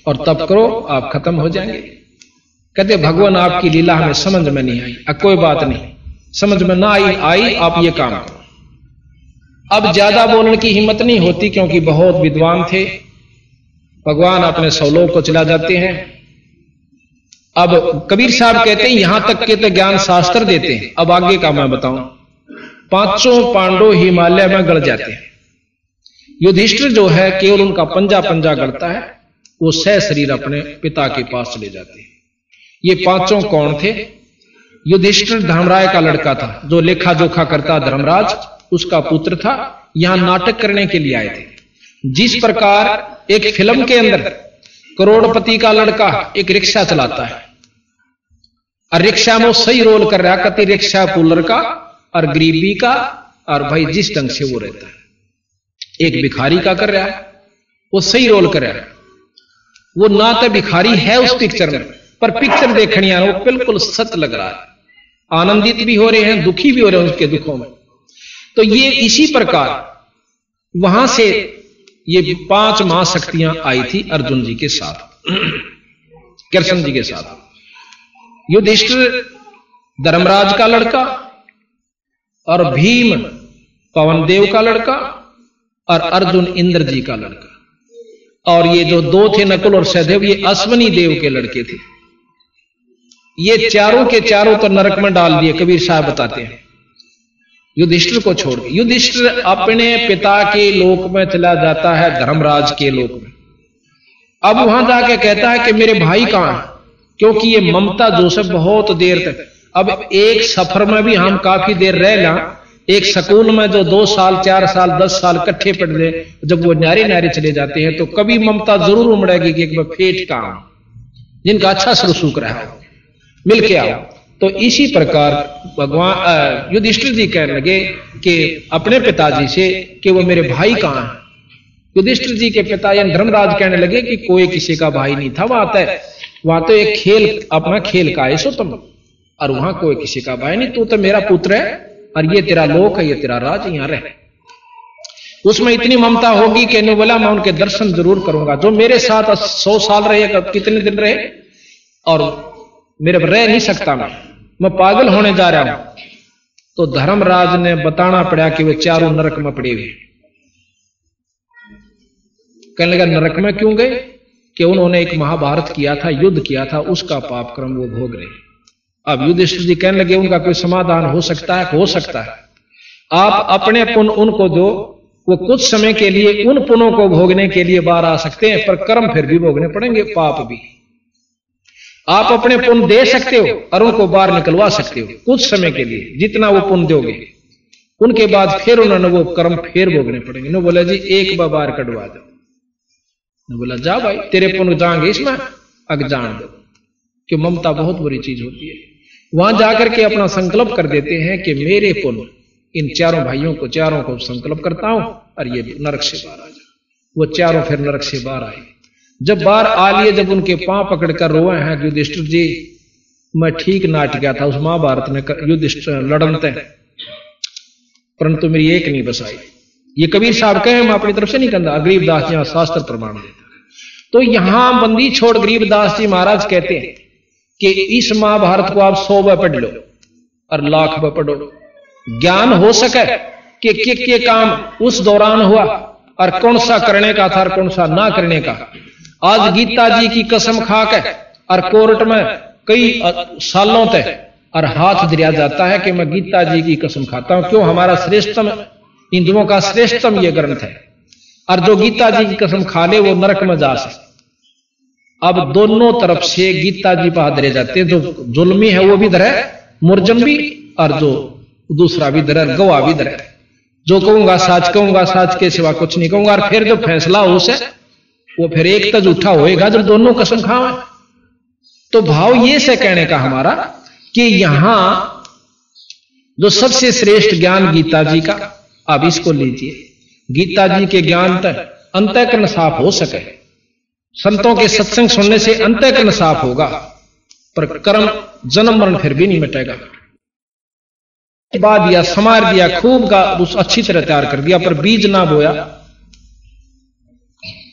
और तप करो, आप खत्म हो जाएंगे। कहते भगवान आपकी लीला हमें समझ में नहीं आई। कोई बात नहीं, समझ में ना आई आप ये काम करो। अब ज्यादा बोलने की हिम्मत नहीं होती क्योंकि बहुत विद्वान थे। भगवान अपने 100 लोग को चला जाते हैं। अब कबीर साहब कहते हैं यहां तक के तो ज्ञान शास्त्र देते हैं, अब आगे का मैं बताऊं। पांचों पांडव हिमालय में गड़ जाते हैं। युधिष्ठिर जो है केवल उनका पंजा पंजा गड़ता है, वो सह शरीर अपने पिता के पास चले जाते हैं। ये पांचों कौन थे? युधिष्ठिर धर्मराय का लड़का था, जो लेखा जोखा करता धर्मराज, उसका पुत्र था। यहां नाटक करने के लिए आए थे। जिस प्रकार एक फिल्म के अंदर करोड़पति का लड़का एक रिक्शा चलाता है और रिक्शा में सही रोल कर रहा है, कति रिक्शा पुलर का और गरीबी का, और भाई जिस ढंग से वो रहता है एक भिखारी का कर रहा है, वो सही रोल कर रहा है। वो ना तो भिखारी है उस पिक्चर में, पर पिक्चर देखनी है वो बिल्कुल सच लग रहा है। आनंदित भी हो रहे हैं, दुखी भी हो रहे हैं उसके दुखों में। तो ये इसी प्रकार वहां से ये 5 महाशक्तियां आई थी अर्जुन जी के साथ, कृष्ण जी के साथ। युधिष्ठिर धर्मराज का लड़का और भीम पवन देव का लड़का और अर्जुन इंद्र जी का लड़का। और ये जो 2 थे नकुल और सहदेव, ये अश्वनी देव के लड़के थे। ये चारों के चारों तो नरक में डाल दिए, कबीर साहब बताते हैं, युधिष्ठिर को छोड़ के। युधिष्ठिर अपने पिता के लोक में चला जाता है, धर्मराज के लोक में। अब वहां जाके कहता है कि मेरे भाई कहां हैं, क्योंकि ये ममता जोसेफ बहुत देर तक, अब एक सफर में भी हम काफी देर रह ला, एक स्कूल में जो 2 साल 4 साल 10 साल इकट्ठे पढ़ ले, जब वो न्यारे न्यारे चले जाते हैं तो कभी ममता जरूर उमड़ेगी कि एक बार फेट का जिनका अच्छा सलूक रहा हो, मिल के आओ। तो इसी प्रकार भगवान युधिष्ठिर जी कहने लगे कि अपने पिताजी से कि वो मेरे भाई कहां हैं। युधिष्ठिर जी के पिता यानी धर्मराज कहने लगे कि कोई किसी का भाई नहीं था, वहां तो एक खेल अपना खेल का है सो तुम, और वहां कोई किसी का भाई नहीं, तू तो मेरा पुत्र है और ये तेरा लोक है, ये तेरा राज, यहां रहे। उसमें इतनी ममता होगी कि बोला मैं उनके दर्शन जरूर करूंगा। जो मेरे साथ 100 साल रहे, कितने दिन रहे, और मेरे रह नहीं सकता, मैं पागल होने जा रहा हूं। तो धर्मराज ने बताना पड़ा कि वे चारों नरक में पड़े हुए। कहने लगा नरक में क्यों गए? कि उन्होंने एक महाभारत किया था, युद्ध किया था, उसका पाप कर्म वो भोग रहे। अब युधिष्ठिर जी कहने लगे उनका कोई समाधान हो सकता है? हो सकता है। आप अपने पुण्य उनको दो, वो कुछ समय के लिए उन पुण्यों को भोगने के लिए बाहर आ सकते हैं, पर कर्म फिर भी भोगने पड़ेंगे, पाप भी। आप अपने पुण्य दे सकते हो और उनको बाहर निकलवा सकते हो कुछ समय के लिए, जितना वो पुण्य दोगे, उनके बाद फिर उन्होंने वो कर्म फिर भोगने पड़ेंगे। न बोला जी एक बार बाहर कटवा दो, न बोला जा भाई तेरे पुण्य जाएंगे इसमें, अग जान दो। कि ममता बहुत बुरी चीज होती है। वहां जाकर के अपना संकल्प कर देते हैं कि मेरे पुण्य इन चारों भाइयों को, चारों को संकल्प करता हूं और ये नरक से बाहर आ जाए। वो चारों फिर नरक से बाहर आए। जब बाहर आ लिए, जब उनके पांव पकड़कर रोए हैं युधिष्ठिर जी, मैं ठीक नाट गया था उस महाभारत में युधिष्ठिर लड़नते, परंतु मेरी एक नहीं बसाई। ये कबीर साहब कहे, मैं अपनी तरफ से नहीं कहता, गरीबदास जी शास्त्र प्रमाण देता। तो यहां बंदी छोड़ गरीबदास जी महाराज कहते हैं कि इस महाभारत को आप 100 बार पढ़ लो और लाख बार पढ़ो, ज्ञान हो सके कि के काम उस दौरान हुआ और कौन सा करने का था और कौन सा ना करने का। आज गीता जी की कसम खाकर और कोर्ट में कई सालों तक और हाथ दिया जाता है कि मैं गीता जी की कसम खाता हूं। क्यों? हमारा श्रेष्ठतम, हिंदुओं का श्रेष्ठतम ये ग्रंथ है, और जो गीता जी की कसम खा ले वो नरक में जा सकता। अब दोनों तरफ से गीता जी पर हाथ धरे जाते हैं। जो जुल्मी है वो भी धरे, मुरजम भी, और जो दूसरा भी धरे, गवाह भी धरे। जो कहूंगा साच के सिवा कुछ नहीं कहूंगा। और फिर जो फैसला हो से वो फिर एक तो झूठा होएगा जब दोनों कसम खावे। तो भाव ये से कहने का हमारा कि यहां जो सबसे श्रेष्ठ ज्ञान गीता जी का, आप इसको लीजिए। गीता जी के ज्ञान तक अंतःकरण साफ हो सके, संतों के सत्संग सुनने से अंतःकरण साफ होगा, पर कर्म जन्म मरण फिर भी नहीं मिटेगा। बा दिया, समार दिया, खूब का अच्छी तरह तैयार कर दिया, पर बीज ना बोया।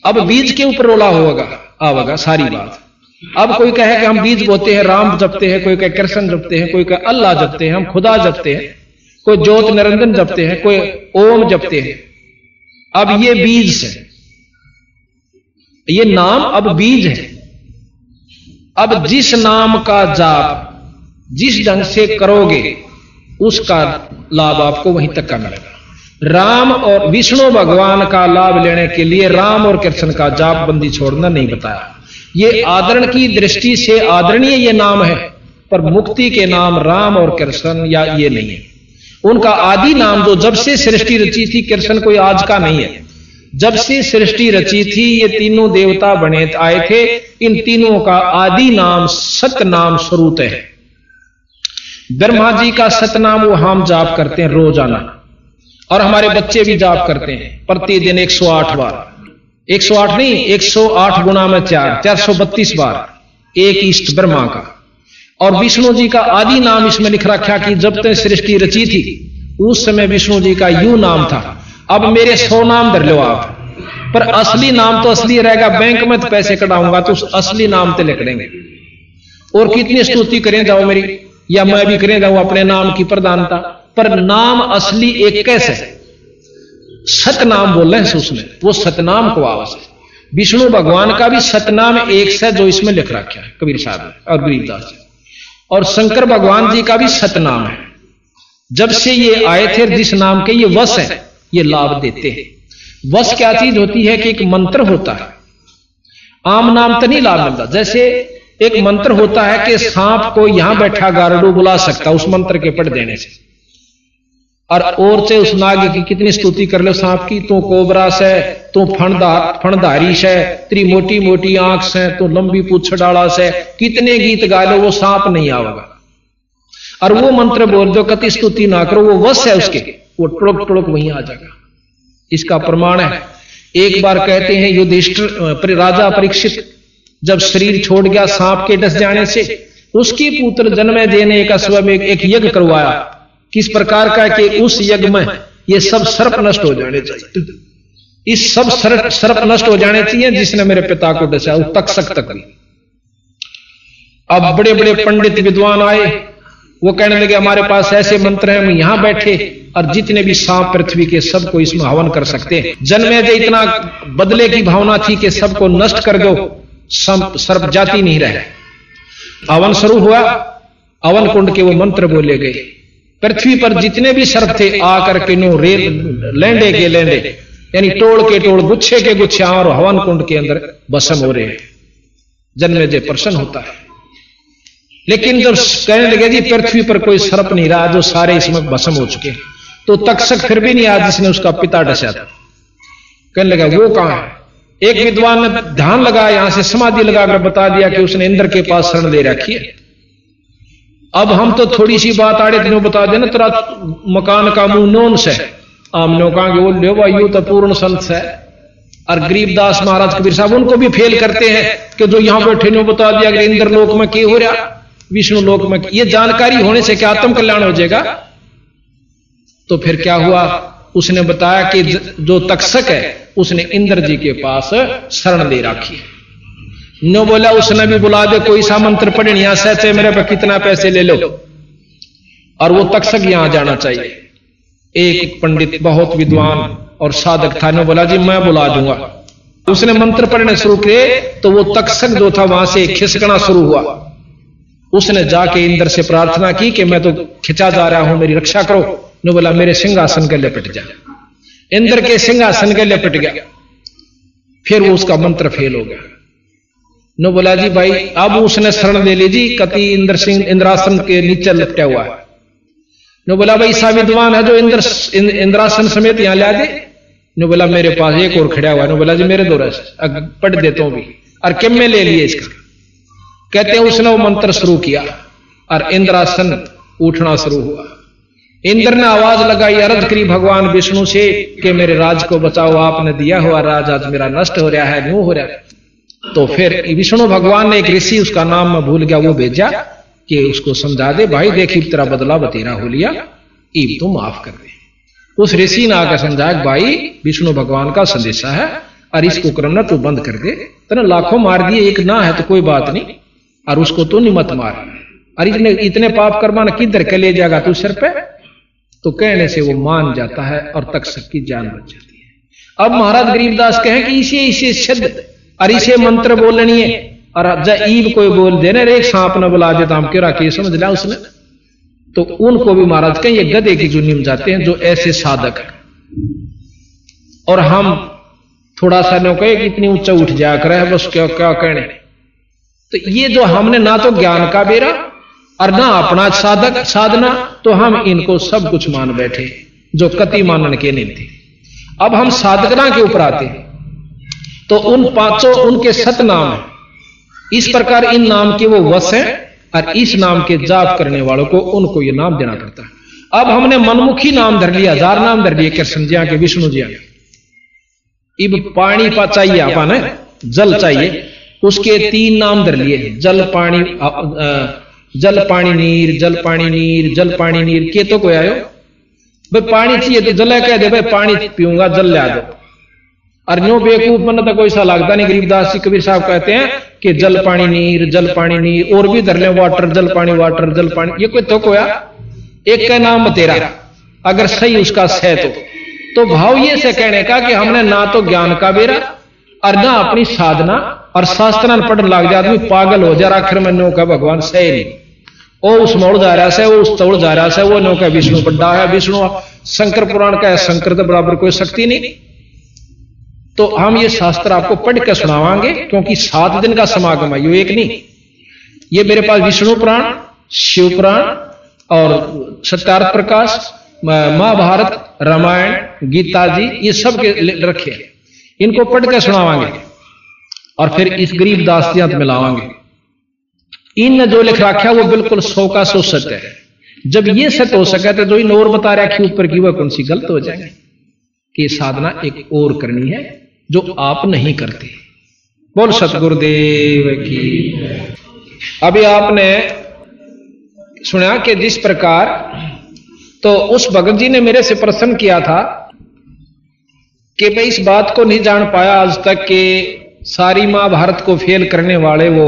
अब बीज के ऊपर रोला होगा आवेगा सारी बात। अब कोई कहे कि हम बीज बोते हैं, राम जपते हैं, कोई कहे कृष्ण जपते हैं, कोई कहे अल्लाह जपते हैं, हम खुदा जपते हैं, कोई ज्योत निरंजन जपते हैं, कोई ओम जपते हैं। अब ये बीज से, ये नाम अब बीज है। अब जिस नाम का जाप जिस ढंग से करोगे उसका लाभ आपको वहीं तक का मिलेगा। राम और विष्णु भगवान का लाभ लेने के लिए राम और कृष्ण का जाप बंदी छोड़ना नहीं बताया। ये आदरण की दृष्टि से आदरणीय ये नाम है, पर मुक्ति के नाम राम और कृष्ण या ये नहीं है। उनका आदि नाम जो जब से सृष्टि रची थी, कृष्ण कोई आज का नहीं है, जब से सृष्टि रची थी ये तीनों देवता बने आए थे। इन तीनों का आदि नाम सतनाम स्वरूप है। ब्रह्मा जी का सतनाम वो हम जाप करते हैं रोजाना, और हमारे बच्चे भी जाप करते हैं प्रतिदिन 108 बार। 108 नहीं, 108 गुना में 4, 432 बार एक इष्ट ब्रह्मा का। और विष्णु जी का आदि नाम इसमें लिख रखा कि जब तक सृष्टि रची थी उस समय विष्णु जी का यू नाम था। अब मेरे 100 नाम धर लो आप, पर असली नाम तो असली रहेगा। बैंक में तो पैसे कटाऊंगा तो असली नाम तो लिख देंगे। और कितनी स्तुति करें जाओ मेरी, या मैं भी करें जाऊं अपने नाम की प्रधानता, पर नाम असली एक कैसे सतनाम बोल रहे हैं उसमें, वो सतनाम को आवाज है। विष्णु भगवान का भी सतनाम एक से जो इसमें लिख रखा है कबीर साहब और गरीबदास जी, और शंकर भगवान जी का भी सतनाम है। जब से ये आए थे जिस नाम के ये वश है, ये लाभ देते हैं। वश क्या चीज होती है कि एक मंत्र होता है, आम नाम तो नहीं लाभ मिलता। जैसे एक मंत्र होता है कि सांप को यहां बैठा गारडू बुला सकता उस मंत्र के पढ़ देने से, और से उस नाग की कितनी स्तुति कर लो सांप की, तो कोबरा से, तो फणधारी से, तेरी मोटी मोटी आंख से, तो लंबी पूछ डाला से, कितने गीत गा लो वो सांप नहीं आवेगा। और वो मंत्र बोल दो, कति स्तुति ना करो, वो वश है उसके, वो टुड़क टुड़क वहीं आ जाएगा। इसका प्रमाण है, एक बार कहते हैं युधिष्ठिर राजा परीक्षित जब शरीर छोड़ गया सांप के डस जाने से, उसकी पुत्र जन्म देने का स्वयं एक यज्ञ करवाया। किस प्रकार का कि उस यज्ञ में ये सब सर्प नष्ट हो जाने चाहिए, इस सब सर्प नष्ट हो जाने चाहिए जिसने मेरे पिता को डसा, तक भी। अब बड़े बड़े पंडित विद्वान आए, वो कहने लगे हमारे पास ऐसे मंत्र हैं, हम यहां बैठे और जितने भी सांप पृथ्वी के सबको इसमें हवन कर सकते हैं। जन्मेजय इतना बदले की भावना थी कि सबको नष्ट कर दो, सर्प जाति नहीं रहे। हवन शुरू हुआ, हवन कुंड के वो मंत्र बोले गए। पृथ्वी पर जितने भी सर्प थे आकर के नो लेंडे के लेंडे, यानी टोड़ के टोड़, गुच्छे के गुच्छे और हवन कुंड के अंदर भस्म हो रहे हैं। जन्मेजय प्रसन्न होता है। लेकिन जब कहने लगे जी पृथ्वी पर कोई सर्प नहीं रहा, जो सारे इसमें भस्म हो चुके, तो तक्षक फिर भी नहीं आया जिसने उसका पिता डसा था। कहने लगा वो कहां है? एक विद्वान ने ध्यान लगा, यहां से समाधि लगाकर बता दिया कि उसने इंद्र के पास शरण ले रखी है। अब हम तो थोड़ी सी बात आड़े तीनों बता देना तेरा मकान का मुंह नौन से हमने कहा कि वो ले भाई तो पूर्ण संत है। और गरीबदास महाराज कबीर साहब उनको भी फेल करते हैं कि जो यहां बैठे ने बता दिया कि इंद्र लोक में क्या हो रहा, विष्णु लोक में। ये जानकारी होने से क्या आत्म कल्याण हो जाएगा? तो फिर क्या हुआ, उसने बताया कि जो तक्षक है उसने इंद्र जी के पास शरण ले रखी। नो बोला उसने भी बुला दे कोई सा मंत्र पढ़े, यहां सहचे मेरे पे कितना पैसे ले लो, और वो तक्षक यहां जाना चाहिए। एक पंडित बहुत विद्वान और साधक था, ने बोला जी मैं बुला दूंगा। उसने मंत्र पढ़ने शुरू किए तो वो तक्षक जो था वहां से खिसकना शुरू हुआ। उसने जाके इंद्र से प्रार्थना की कि मैं तो खिंचा जा रहा हूं, मेरी रक्षा करो। ने बोला मेरे सिंहासन के लिपट जा। इंद्र के सिंहासन के लिपट गया। फिर वो उसका मंत्र फेल हो गया। ने बोला जी भाई अब उसने शरण ले ली जी, कति इंद्र सिंह इंद्रासन के नीचे लिपटा हुआ है। ने बोला भाई सा विद्वान है जो इंद्रासन समेत यहां ला दे। ने बोला मेरे पास एक और खड़ा हुआ है। ने बोला जी मेरे दो रस पढ़ देता हूं भी, और किम में ले लिए इसका। कहते हैं उसने वो मंत्र शुरू किया और इंद्रासन उठना शुरू हुआ। इंद्र ने आवाज लगाई, अर्ज करी भगवान विष्णु से कि मेरे राज को बचाओ, आपने दिया हुआ राज आज मेरा नष्ट हो रहा है, न्यू हो रहा है। तो फिर विष्णु भगवान ने एक ऋषि, उसका नाम मैं भूल गया, वो भेजा कि उसको समझा दे भाई देखी तेरा बदला बतेरा हो लिया, ईब तो माफ कर दे। उस ऋषि ने आकर समझाया भाई विष्णु भगवान का संदेशा है और इसको करना तू बंद कर दे। तेने लाखों मार दिए, एक ना है तो कोई बात नहीं, और उसको तो निमत मार। और इतने पाप कर्मा किधर के ले जाएगा तू सिर पे? तो कहने से वो मान जाता है और तक्षक की जान बच जाती है। अब महाराज गरीबदास कहें कि इसे शब्द और इसे मंत्र बोलनी है, और ईब कोई बोल देने एक सांप न बुला देता हम क्यों के समझ लिया उसने। तो उनको भी महाराज कहें ये गधे की जुनी में जाते हैं जो ऐसे साधक है। और हम थोड़ा सा नो कहे कि इतनी ऊंचा उठ जाया करे है बस क्या क्या कहने। तो ये जो हमने ना तो ज्ञान का बेरा और ना अपना साधक साधना, तो हम इनको सब कुछ मान बैठे जो कति मानन के नहीं थे। अब हम साधकना के ऊपर आते हैं तो उन पांचों उनके सत नाम है। इस प्रकार इन नाम के वो वश हैं और इस नाम के जाप करने वालों को उनको ये नाम देना पड़ता है। अब हमने मनमुखी नाम धर लिया, 1000 नाम धर लिए कृष्ण जी के, विष्णु जी के। इब पानी पा चाहिए अपन, जल चाहिए, उसके 3 नाम धर लिए, जल पानी नीर, जल पानी नीर, जल पानी नीर। के तो कोई आयो भाई पानी चाहिए तो जल कह दे भाई पानी पीऊंगा जल ला दो। और न्यू बेवकूफ बनना तो कोई सा लगता नहीं। गरीबदास जी कबीर साहब कहते हैं कि जल पानी नीर, जल पानी नीर, और भी धर ले वाटर, जल पानी। ये कोई तो कोया एक का नाम तेरा अगर सही उसका सह तो भाव ये से कहने का कि हमने ना तो ज्ञान का बेरा और ना अपनी साधना, और शास्त्र पढ़ने लग जाए आदमी पागल हो जा। आखिर में नो का भगवान सही नहीं, वो उस मोड़ जा रहा है, वो उस तोड़ जा रहा है, वो नो का विष्णु बड़ा है, विष्णु शंकर पुराण का है, शंकर तो बराबर कोई शक्ति नहीं। तो हम ये शास्त्र आपको पढ़ के सुनावांगे क्योंकि 7 दिन का समागम है, ये एक नहीं। ये मेरे पास विष्णु पुराण, शिव पुराण और सत्यार्थ प्रकाश, महाभारत, रामायण, गीता जी, ये सब के रखे हैं। इनको पढ़ के सुनावांगे और फिर इस गरीबदास जी में लावांगे। इन जो लिख रखा है वो बिल्कुल 100 का 100 सत्य है। जब ये सत्य हो सके तो जो इन और बता रखी ऊपर की वह कौन सी गलत हो जाएगी कि साधना एक और करनी है जो आप नहीं करते। बोल सतगुरुदेव की। अभी आपने सुना कि जिस प्रकार तो उस भगत जी ने मेरे से प्रश्न किया था कि मैं इस बात को नहीं जान पाया आज तक कि सारी महाभारत को फेल करने वाले वो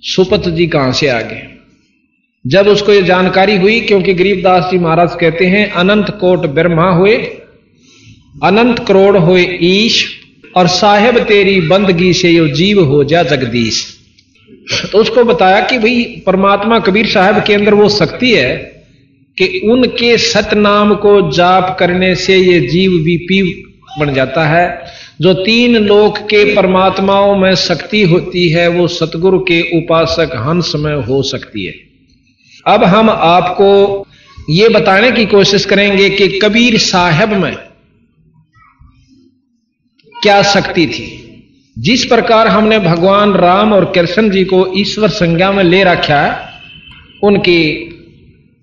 सुपत जी कहां से आ गए। जब उसको ये जानकारी हुई, क्योंकि गरीबदास जी महाराज कहते हैं अनंत कोट ब्रह्मा हुए, अनंत करोड़ हुए ईश, और साहेब तेरी बंदगी से यो जीव हो जा जगदीश। तो उसको बताया कि भाई परमात्मा कबीर साहब के अंदर वो शक्ति है कि उनके सतनाम को जाप करने से ये जीव वीपी बन जाता है। जो 3 लोक के परमात्माओं में शक्ति होती है वो सतगुरु के उपासक हंस में हो सकती है। अब हम आपको ये बताने की कोशिश करेंगे कि कबीर साहब में क्या शक्ति थी। जिस प्रकार हमने भगवान राम और कृष्ण जी को ईश्वर संज्ञा में ले रखा है, उनकी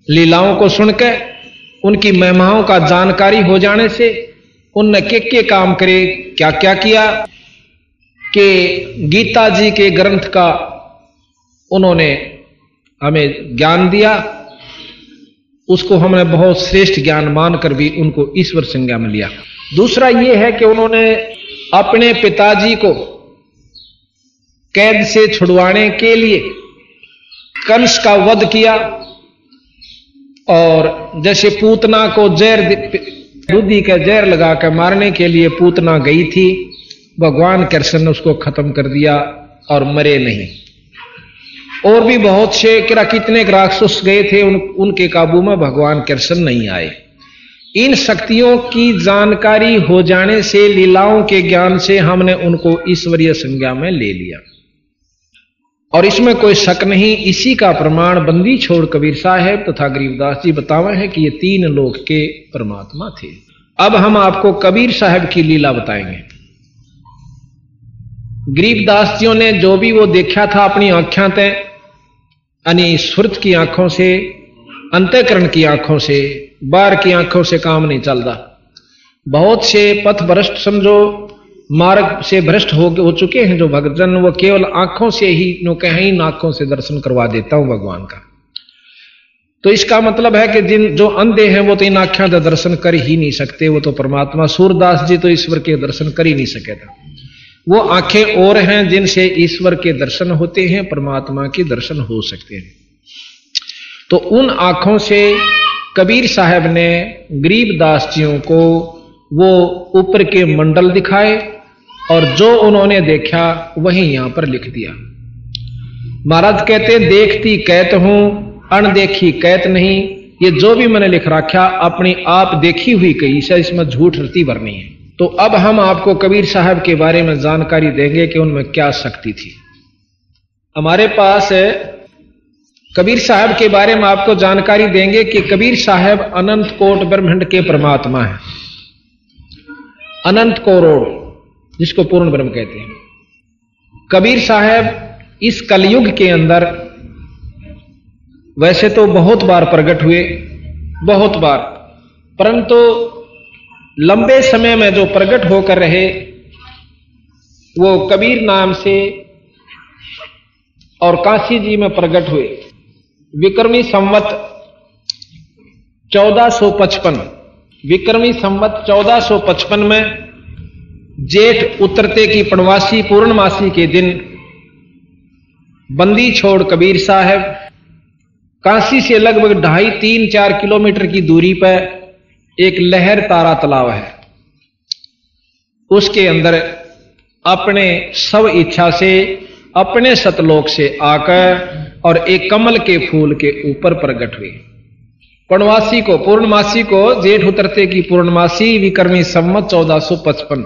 लीलाओं को सुनकर, उनकी महिमाओं का जानकारी हो जाने से उनने के काम करे, क्या क्या किया कि गीता जी के ग्रंथ का उन्होंने हमें ज्ञान दिया। उसको हमने बहुत श्रेष्ठ ज्ञान मानकर भी उनको ईश्वर संज्ञा में लिया। दूसरा यह है कि उन्होंने अपने पिताजी को कैद से छुड़वाने के लिए कंस का वध किया, और जैसे पूतना को दूधी का जहर लगाकर मारने के लिए पूतना गई थी, भगवान कृष्ण ने उसको खत्म कर दिया और मरे नहीं। और भी बहुत से कितने राक्षस गए थे, उनके काबू में भगवान कृष्ण नहीं आए। इन शक्तियों की जानकारी हो जाने से, लीलाओं के ज्ञान से हमने उनको ईश्वरीय संज्ञा में ले लिया, और इसमें कोई शक नहीं। इसी का प्रमाण बंदी छोड़ कबीर साहब तथा गरीबदास जी बतावे हैं कि ये तीन लोक के परमात्मा थे। अब हम आपको कबीर साहब की लीला बताएंगे। गरीबदास जियों ने जो भी वो देखा था अपनी आंखों से, यानी सुरत की आंखों से, अंतःकरण की आंखों से, बाहर की आंखों से काम नहीं चलता। बहुत से पथ भ्रष्ट, समझो मार्ग से भ्रष्ट हो चुके हैं जो भक्तजन, वो केवल आंखों से ही इन आंखों से दर्शन करवा देता हूं भगवान का। तो इसका मतलब है कि जिन जो अंधे हैं वो तो इन आंखों का दर्शन कर ही नहीं सकते, वो तो परमात्मा। सूरदास जी तो ईश्वर के दर्शन कर ही नहीं सके था। वो आंखें और हैं जिनसे ईश्वर के दर्शन होते हैं, परमात्मा के दर्शन हो सकते हैं। तो उन आंखों से कबीर साहब ने गरीबदास जियों को वो ऊपर के मंडल दिखाए, और जो उन्होंने देखा वही यहां पर लिख दिया। महाराज कहते देखती कहत हूं, अनदेखी कहत नहीं। ये जो भी मैंने लिख रखा अपनी आप देखी हुई कही से, इसमें झूठ रती भरनी है। तो अब हम आपको कबीर साहब के बारे में जानकारी देंगे कि उनमें क्या शक्ति थी। हमारे पास कबीर साहब के बारे में आपको जानकारी देंगे कि कबीर साहब अनंत कोट ब्रह्मांड के परमात्मा है। अनंत करोड़, जिसको पूर्ण ब्रह्म कहते हैं। कबीर साहब इस कलयुग के अंदर वैसे तो बहुत बार प्रकट हुए, बहुत बार, परंतु लंबे समय में जो प्रकट होकर रहे वो कबीर नाम से और काशी जी में प्रकट हुए। विक्रमी संवत 1455, विक्रमी संवत 1455 में जेठ उतरते की पूर्णमासी पूर्णमासी के दिन बंदी छोड़ कबीर साहब काशी से लगभग 2.5-3-4 किलोमीटर की दूरी पर एक लहर तारा तालाब है। उसके अंदर अपने सब इच्छा से अपने सतलोक से आकर और एक कमल के फूल के ऊपर प्रकट हुए। पूर्णमासी को, पूर्णमासी को जेठ उतरते की पूर्णमासी विक्रमी संवत 1455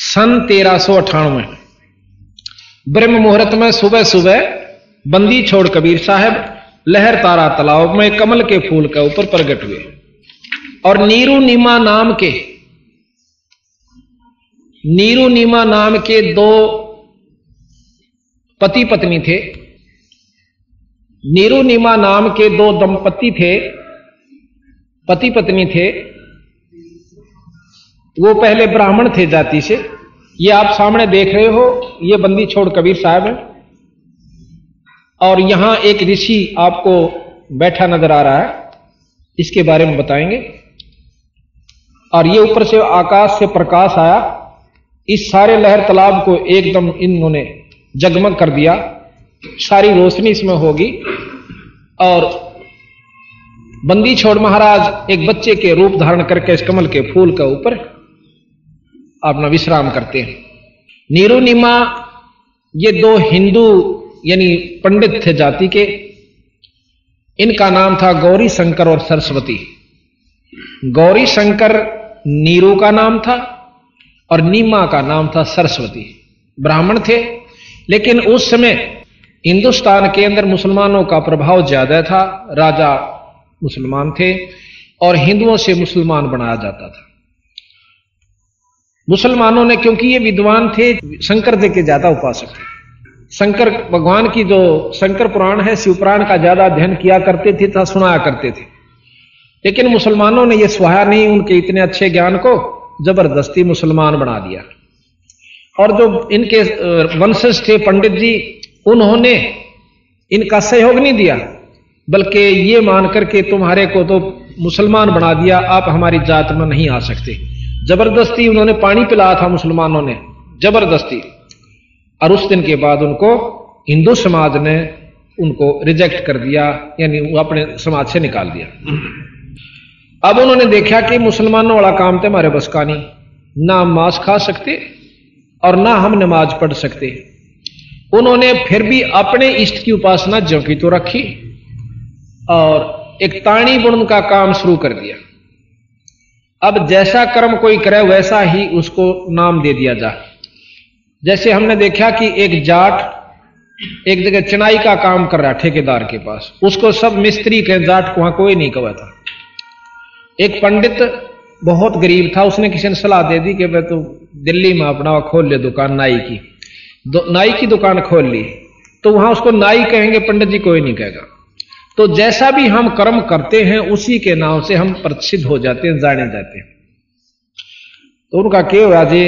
सन 1398 ब्रह्म मुहूर्त में सुबह सुबह बंदी छोड़ कबीर साहब लहर तारा तालाब में कमल के फूल के ऊपर प्रकट हुए। और नीरू नीमा नाम के दो पति पत्नी थे। नीरू नीमा नाम के दो दंपति थे, पति पत्नी थे। वो पहले ब्राह्मण थे जाति से। ये आप सामने देख रहे हो, ये बंदी छोड़ कबीर साहब है। और यहां एक ऋषि आपको बैठा नजर आ रहा है, इसके बारे में बताएंगे। और ये ऊपर से आकाश से प्रकाश आया, इस सारे लहर तालाब को एकदम इन्होंने जगमग कर दिया, सारी रोशनी इसमें होगी। और बंदी छोड़ महाराज एक बच्चे के रूप धारण करके इस कमल के फूल के ऊपर अपना विश्राम करते हैं। नीरू नीमा ये दो हिंदू यानी पंडित थे जाति के। इनका नाम था गौरी शंकर और सरस्वती। गौरी शंकर नीरू का नाम था और नीमा का नाम था सरस्वती। ब्राह्मण थे, लेकिन उस समय हिंदुस्तान के अंदर मुसलमानों का प्रभाव ज्यादा था। राजा मुसलमान थे और हिंदुओं से मुसलमान बनाया जाता था। मुसलमानों ने, क्योंकि ये विद्वान थे, शंकर जी के ज्यादा उपासक थे। शंकर भगवान की जो शंकर पुराण है, शिव पुराण का ज्यादा अध्ययन किया करते थे तथा सुनाया करते थे। लेकिन मुसलमानों ने यह सुहाया नहीं उनके इतने अच्छे ज्ञान को, जबरदस्ती मुसलमान बना दिया। और जो इनके वंशज थे पंडित जी, उन्होंने इनका सहयोग नहीं दिया, बल्कि ये मान करके तुम्हारे को तो मुसलमान बना दिया, आप हमारी जात में नहीं आ सकते। जबरदस्ती उन्होंने पानी पिलाया था मुसलमानों ने, जबरदस्ती। और उस दिन के बाद उनको हिंदू समाज ने उनको रिजेक्ट कर दिया, यानी वो अपने समाज से निकाल दिया। अब उन्होंने देखा कि मुसलमानों वाला काम तो हमारे बस का नहीं, ना हम मांस खा सकते और ना हम नमाज पढ़ सकते। उन्होंने फिर भी अपने इष्ट की उपासना ज्यों की तो रखी और एक ताणी बुनन का काम शुरू कर दिया। अब जैसा कर्म कोई करे वैसा ही उसको नाम दे दिया जाए। जैसे हमने देखा कि एक जाट एक जगह चिनाई का काम कर रहा ठेकेदार के पास, उसको सब मिस्त्री के, जाट को वहां कोई नहीं कहा था। एक पंडित बहुत गरीब था, उसने किसी ने सलाह दे दी कि मैं तो दिल्ली में अपना खोल ले दुकान नाई की, नाई की दुकान खोल ली, तो वहां उसको नाई कहेंगे, पंडित जी कोई नहीं कहेगा। तो जैसा भी हम कर्म करते हैं उसी के नाम से हम प्रसिद्ध हो जाते हैं, जाने जाते हैं। तो उनका क्या हुआ जी,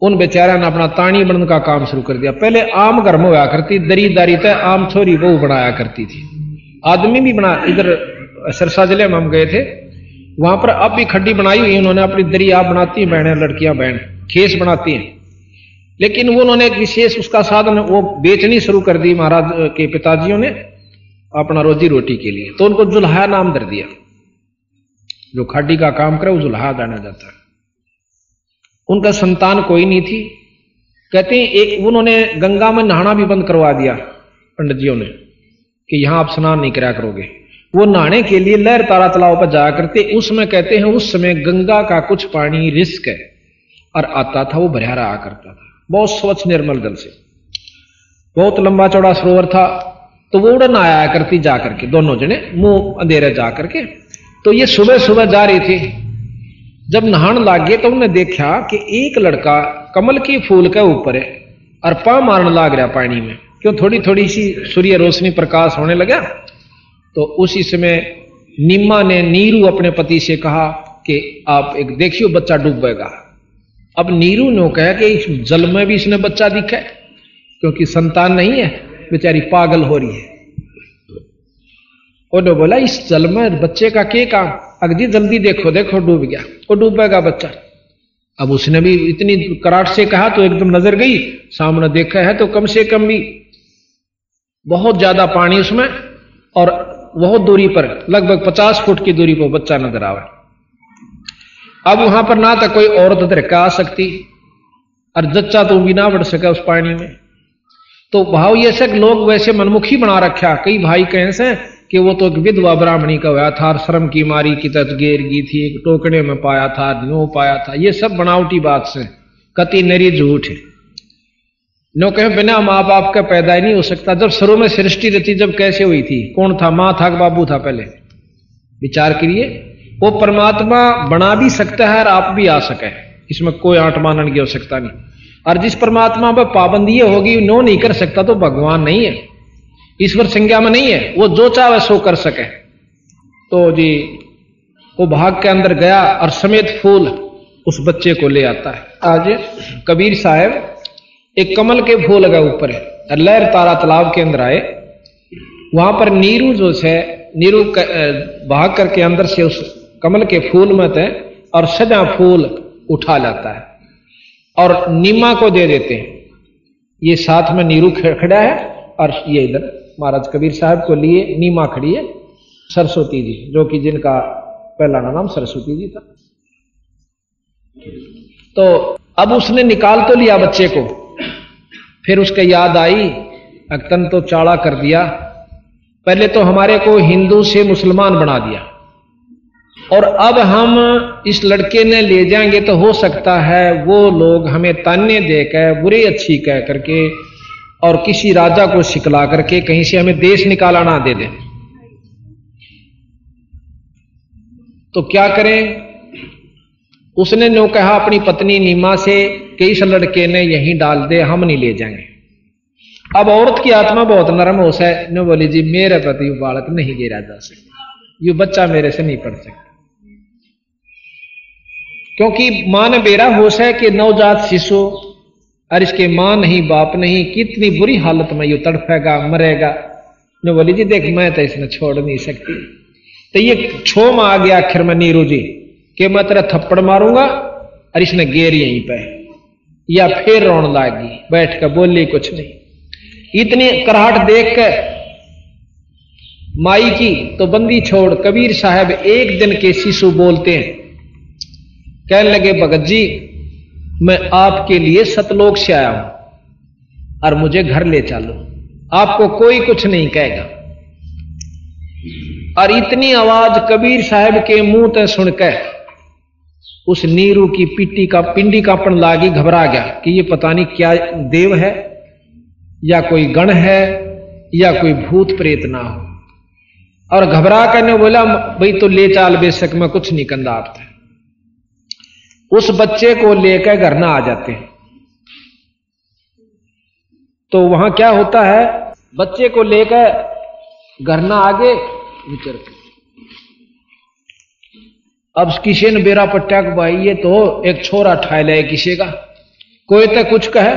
उन बेचारा ने अपना ताणी बनने का काम शुरू कर दिया। पहले आम घर में हुआ करती दरीदारी तय आम छोरी बहू बनाया करती थी, आदमी भी बना। इधर सिरसा जिले में हम गए थे, वहां पर अब भी खड्डी बनाई हुई उन्होंने, अपनी दरी आप बनाती हैं बहनें, लड़कियां बहन खेस बनाती हैं। लेकिन वो उन्होंने एक विशेष उसका साधन वो बेचनी शुरू कर दी महाराज के पिताजियों ने अपना रोजी रोटी के लिए। तो उनको जुल्हा नाम दे दिया, जो खाडी का काम करे वो जुल्हा जाना जाता है। उनका संतान कोई नहीं थी। कहते हैं एक उन्होंने गंगा में नहाना भी बंद करवा दिया पंडित जियों ने कि यहां आप स्नान नहीं करा करोगे। वो नहाने के लिए लहर तारा तालाब पर जाया करते। उसमें कहते हैं उस समय गंगा का कुछ पानी रिस्क है और आता था, वो भरा रहा करता था, बहुत स्वच्छ निर्मल जल से, बहुत लंबा चौड़ा सरोवर था। तो वो उड़न आया करती जा करके, दोनों जने मुंह अंधेरे जा करके। तो ये सुबह सुबह जा रहे थे, जब नहाने लग गए तो उन्होंने देखा कि एक लड़का कमल के फूल के ऊपर है और पांव मारने लग रहा पानी में, क्यों थोड़ी थोड़ी सी सूर्य रोशनी प्रकाश होने लगा। तो उसी समय निम्मा ने नीरू अपने पति से कहा कि आप एक देखियो बच्चा डूबेगा। अब नीरू ने कहा कि इस जल में भी इसने बच्चा दिखा है, क्योंकि संतान नहीं है, बेचारी पागल हो रही है। उन्होंने बोला इस जल में बच्चे का क्या काम, अगजी जल्दी देखो देखो डूब गया, वो डूबेगा बच्चा। अब उसने भी इतनी कराट से कहा तो एकदम नजर गई, सामने देखा है तो कम से कम भी बहुत ज्यादा पानी उसमें, और बहुत दूरी पर लगभग 50 फुट की दूरी पर बच्चा नजर आवा। अब वहां पर ना तो कोई औरत धरका आ सकती और जच्चा तो भी ना बढ़ सका उस पानी में। तो भाव ये सब लोग वैसे मनमुखी बना रखा। कई भाई कहें से कि वो तो एक विधवा ब्राह्मणी का हुआ था, शर्म की मारी की तत गिर गई थी, एक टोकने में पाया था, नो पाया था। ये सब बनावटी बात से कति नरी झूठ है। नो कहें बिना माँ बाप का पैदा ही नहीं हो सकता। जब शुरू में सृष्टि रची जब कैसे हुई थी, कौन था, माँ था कि बाबू था? पहले विचार करिए। वो परमात्मा बना भी सकता है और आप भी आ सके, इसमें कोई आंट मानन की हो सकता नहीं। और जिस परमात्मा पर पाबंदी होगी नो नहीं कर सकता तो भगवान नहीं है, ईश्वर संज्ञा में नहीं है, वो जो चाहे सो कर सके। तो जी वो भाग के अंदर गया और समेत फूल उस बच्चे को ले आता है। आज कबीर साहब एक कमल के फूल लगा ऊपर है और लहर तारा तालाब के अंदर आए। वहां पर नीरू जो है, नीरू भाग करके अंदर से उस कमल के फूल में थे और सजा फूल उठा लाता है और नीमा को दे देते हैं। ये साथ में नीरू खड़ा है और ये इधर महाराज कबीर साहब को लिए नीमा खड़ी है सरस्वती जी, जो कि जिनका पहला नाम सरस्वती जी था। तो अब उसने निकाल तो लिया बच्चे को, फिर उसके याद आई अक्तन तो चाड़ा कर दिया। पहले तो हमारे को हिंदू से मुसलमान बना दिया और अब हम इस लड़के ने ले जाएंगे तो हो सकता है वो लोग हमें ताने देकर बुरी अच्छी कह करके और किसी राजा को सिकला करके कहीं से हमें देश निकाला ना दे दें। तो क्या करें? उसने नो कहा अपनी पत्नी नीमा से कि इस लड़के ने यहीं डाल दे, हम नहीं ले जाएंगे। अब औरत की आत्मा बहुत नरम होश है, ने बोली जी मेरे प्रति बालक नहीं गिरा जा सकता, ये बच्चा मेरे से नहीं पढ़ सकता, क्योंकि मां ने बेरा होश है कि नवजात शिशु और इसके मां नहीं बाप नहीं, कितनी बुरी हालत में ये तड़फेगा मरेगा। ने बोली जी देख मैं तो इसने छोड़ नहीं सकती। तो ये क्षोभ आ गया आखिर में नीरू जी कि मैं तेरा थप्पड़ मारूंगा, और इसने गेर यहीं पे, या फिर रोने लागी, बैठ कर बोली कुछ नहीं। इतनी कराहट देख कर माई की तो बंदी छोड़ कबीर साहब एक दिन के शिशु बोलते हैं, कहने लगे भगत जी मैं आपके लिए सतलोक से आया हूं और मुझे घर ले चलो, आपको कोई कुछ नहीं कहेगा। और इतनी आवाज कबीर साहब के मुंह तक सुनकर उस नीरू की पिंडी कांपन लागी, घबरा गया कि ये पता नहीं क्या देव है या कोई गण है या कोई भूत प्रेत ना हो। और घबरा करने बोला भाई तो ले चाल बेशक मैं कुछ नहीं कंदा आपसे। उस बच्चे को लेकर घर ना आ जाते हैं। तो वहां क्या होता है, बच्चे को लेकर घर ना आगे विचर के, अब किसी ने बेरा पट्टा को भाई ये तो एक छोरा ठाए ले किसी का, कोई तो कुछ कहे,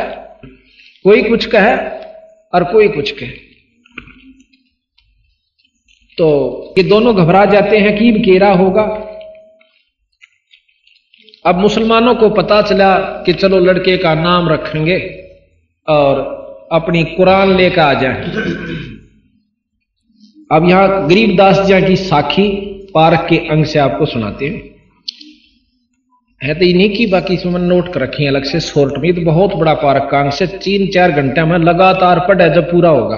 कोई कुछ कहे और कोई कुछ कहे। तो ये दोनों घबरा जाते हैं कि केरा होगा। अब मुसलमानों को पता चला कि चलो लड़के का नाम रखेंगे और अपनी कुरान लेकर आ जाए। अब यहां गरीबदास जी की साखी पार्क के अंग से आपको सुनाते हैं। है तो इन्हीं की, बाकी इसमें नोट कर रखी है अलग से शॉर्ट में। तो बहुत बड़ा पार्क का अंग से 3-4 घंटे में लगातार पढ़े जब पूरा होगा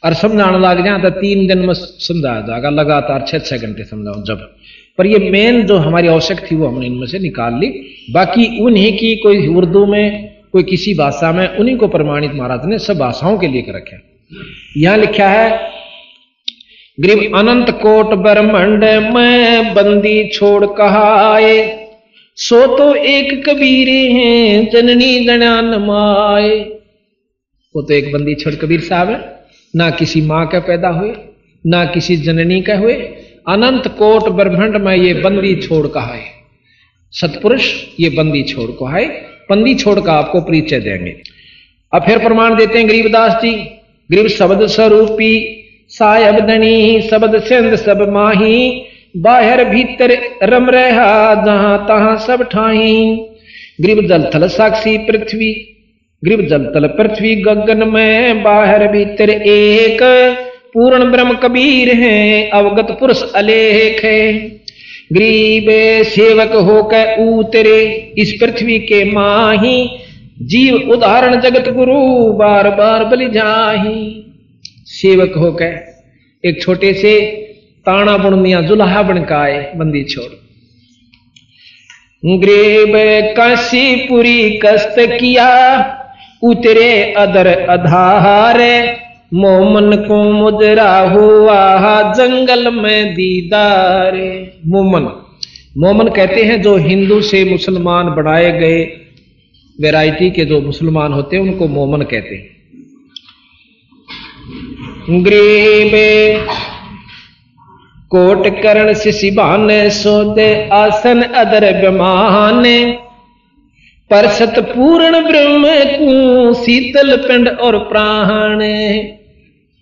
और समझाने लग जाए तो 3 दिन में समझा जाएगा, लगातार 6-6 घंटे समझाओ जब। पर ये मेन जो हमारी आवश्यक थी वो हमने इनमें से निकाल ली, बाकी उन्हीं की कोई उर्दू में कोई किसी भाषा में, उन्हीं को प्रमाणित महाराज ने सब भाषाओं के लिए कर रखे। यहां लिखा है ग्रीब अनंत कोट ब्रह्मंड में बंदी छोड़ कहाए, सो तो एक कबीरे हैं जननी जनान माए। वो तो एक बंदी छोड़ कबीर साहब है, ना किसी मां का पैदा हुए ना किसी जननी का हुए, अनंत कोट ब्रह्मंड में ये बंदी छोड़ कहा है। सतपुरुष ये बंदी छोड़ को है, बंदी छोड़ का आपको परिचय देंगे। अब फिर प्रमाण देते हैं गरीबदास जी। गरीब शब्द स्वरूपी सायब धनी शब्द सिंध सब माही, बाहर भीतर रम रहा जहां तहां सब ठाही। गरीब जल थल साक्षी पृथ्वी, गरीब जल थल पृथ्वी गगन में, बाहर भीतर एक पूर्ण ब्रह्म कबीर हैं, अवगत पुरुष अलेख है। गरीब सेवक होकर उतरे इस पृथ्वी के माही, जीव उदाहरण जगत गुरु बार बार बलि जाही। सेवक होकर एक छोटे से ताना बुनिया जुल्हा बनकाए बंदी छोड़। गरीब काशीपुरी कष्ट किया उतरे अदर अधार, मोमन को मुजरा हुआ जंगल में दीदार। मोमन कहते हैं जो हिंदू से मुसलमान बनाए गए वैरायटी के जो मुसलमान होते हैं उनको मोमन कहते हैं। गरीबे कोट करण शिशिबान सोदे आसन अदर ब्रह्माने, परसत पूर्ण ब्रह्म को शीतल पिंड और प्राण।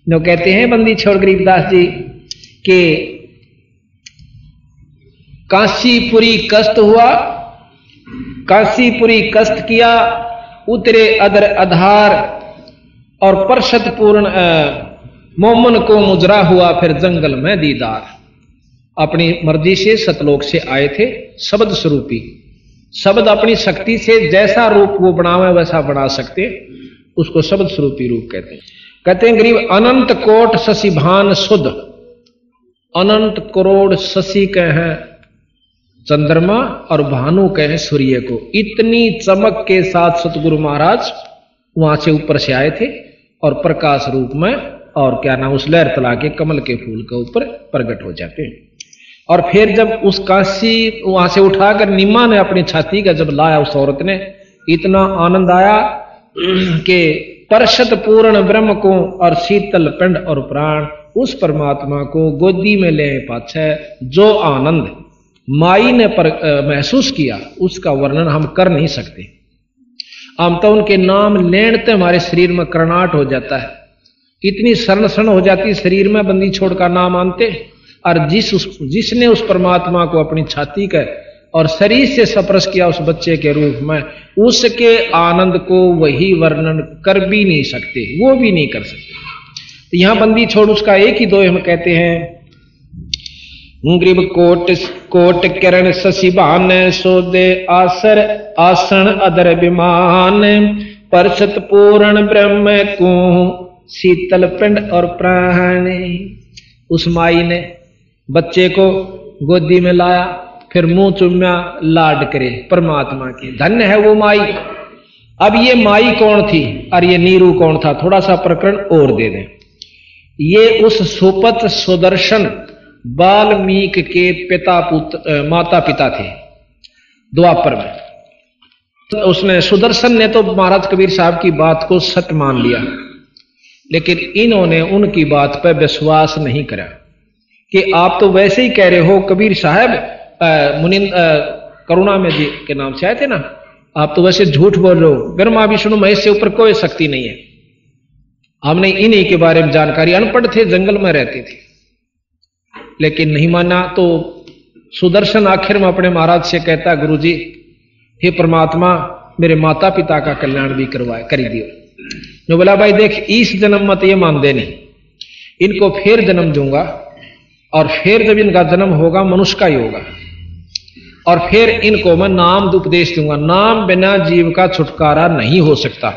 नो कहते हैं बंदी छोड़ गरीबदास जी के काशीपुरी कष्ट हुआ, काशीपुरी कष्ट किया, उतरे अदर आधार और परसत पूर्ण मोमन को मुजरा हुआ फिर जंगल में दीदार। अपनी मर्जी से सतलोक से आए थे शब्द स्वरूपी। शब्द अपनी शक्ति से जैसा रूप वो बनावे वैसा बना सकते, उसको शब्द स्वरूपी रूप कहते हैं। कहते हैं गरीब अनंत कोट शशि भान सुध, अनंत करोड़ शशि कहे चंद्रमा और भानु कहे सूर्य को। इतनी चमक के साथ सतगुरु महाराज वहां से ऊपर से आए थे और प्रकाश रूप में और क्या नाम उस लहर तला के कमल के फूल के ऊपर प्रकट हो जाते हैं। और फिर जब उस कांसी वहां से उठाकर निम्मा ने अपनी छाती का जब लाया उस औरत ने, इतना आनंद आया कि परशत पूर्ण ब्रह्म को और शीतल पिंड और प्राण उस परमात्मा को गोदी में ले पाछे जो आनंद माई ने महसूस किया उसका वर्णन हम कर नहीं सकते। हम तो उनके नाम लेने हमारे शरीर में करनाट हो जाता है, इतनी शरण शरण हो जाती शरीर में बंदी छोड़ का नाम आनते। और जिसने उस परमात्मा को अपनी छाती का और शरीर से स्पर्श किया उस बच्चे के रूप में, उसके आनंद को वही वर्णन कर भी नहीं सकते, वो भी नहीं कर सकते। तो यहां बंदी छोड़ उसका एक ही दो हम कहते हैं, ग्रीब कोट कोट किरण शशिभान सोदे आसर आसन अदर विमान परसत पूर्ण ब्रह्म को शीतल पिंड और प्राण। उस माई ने बच्चे को गोदी में लाया, फिर मुंह चुम्या, लाड करे परमात्मा की। धन्य है वो माई। अब ये माई कौन थी और ये नीरू कौन था, थोड़ा सा प्रकरण और दे दें। ये उस सुपत सुदर्शन वाल्मीकि के पिता पुत्र माता पिता थे द्वापर में। तो उसने सुदर्शन ने तो महाराज कबीर साहब की बात को सत्य मान लिया, लेकिन इन्होंने उनकी बात पर विश्वास नहीं करा कि आप तो वैसे ही कह रहे हो कबीर साहब मुनिंद करुणा में जी के नाम से आए थे ना, आप तो वैसे झूठ बोल रहे हो, ब्रह्मा विष्णु महेश से ऊपर कोई शक्ति नहीं है। हमने इन्हीं के बारे में जानकारी, अनपढ़ थे, जंगल में रहते थे, लेकिन नहीं माना। तो सुदर्शन आखिर में अपने महाराज से कहता, गुरुजी हे परमात्मा मेरे माता पिता का कल्याण भी कर दियो। जो बोला भाई देख इस जन्म मत ये मान देनी, इनको फिर जन्म दूंगा और फिर जब इनका जन्म होगा मनुष्य का ही होगा और फिर इनको मैं नाम उपदेश दूंगा। नाम बिना जीव का छुटकारा नहीं हो सकता।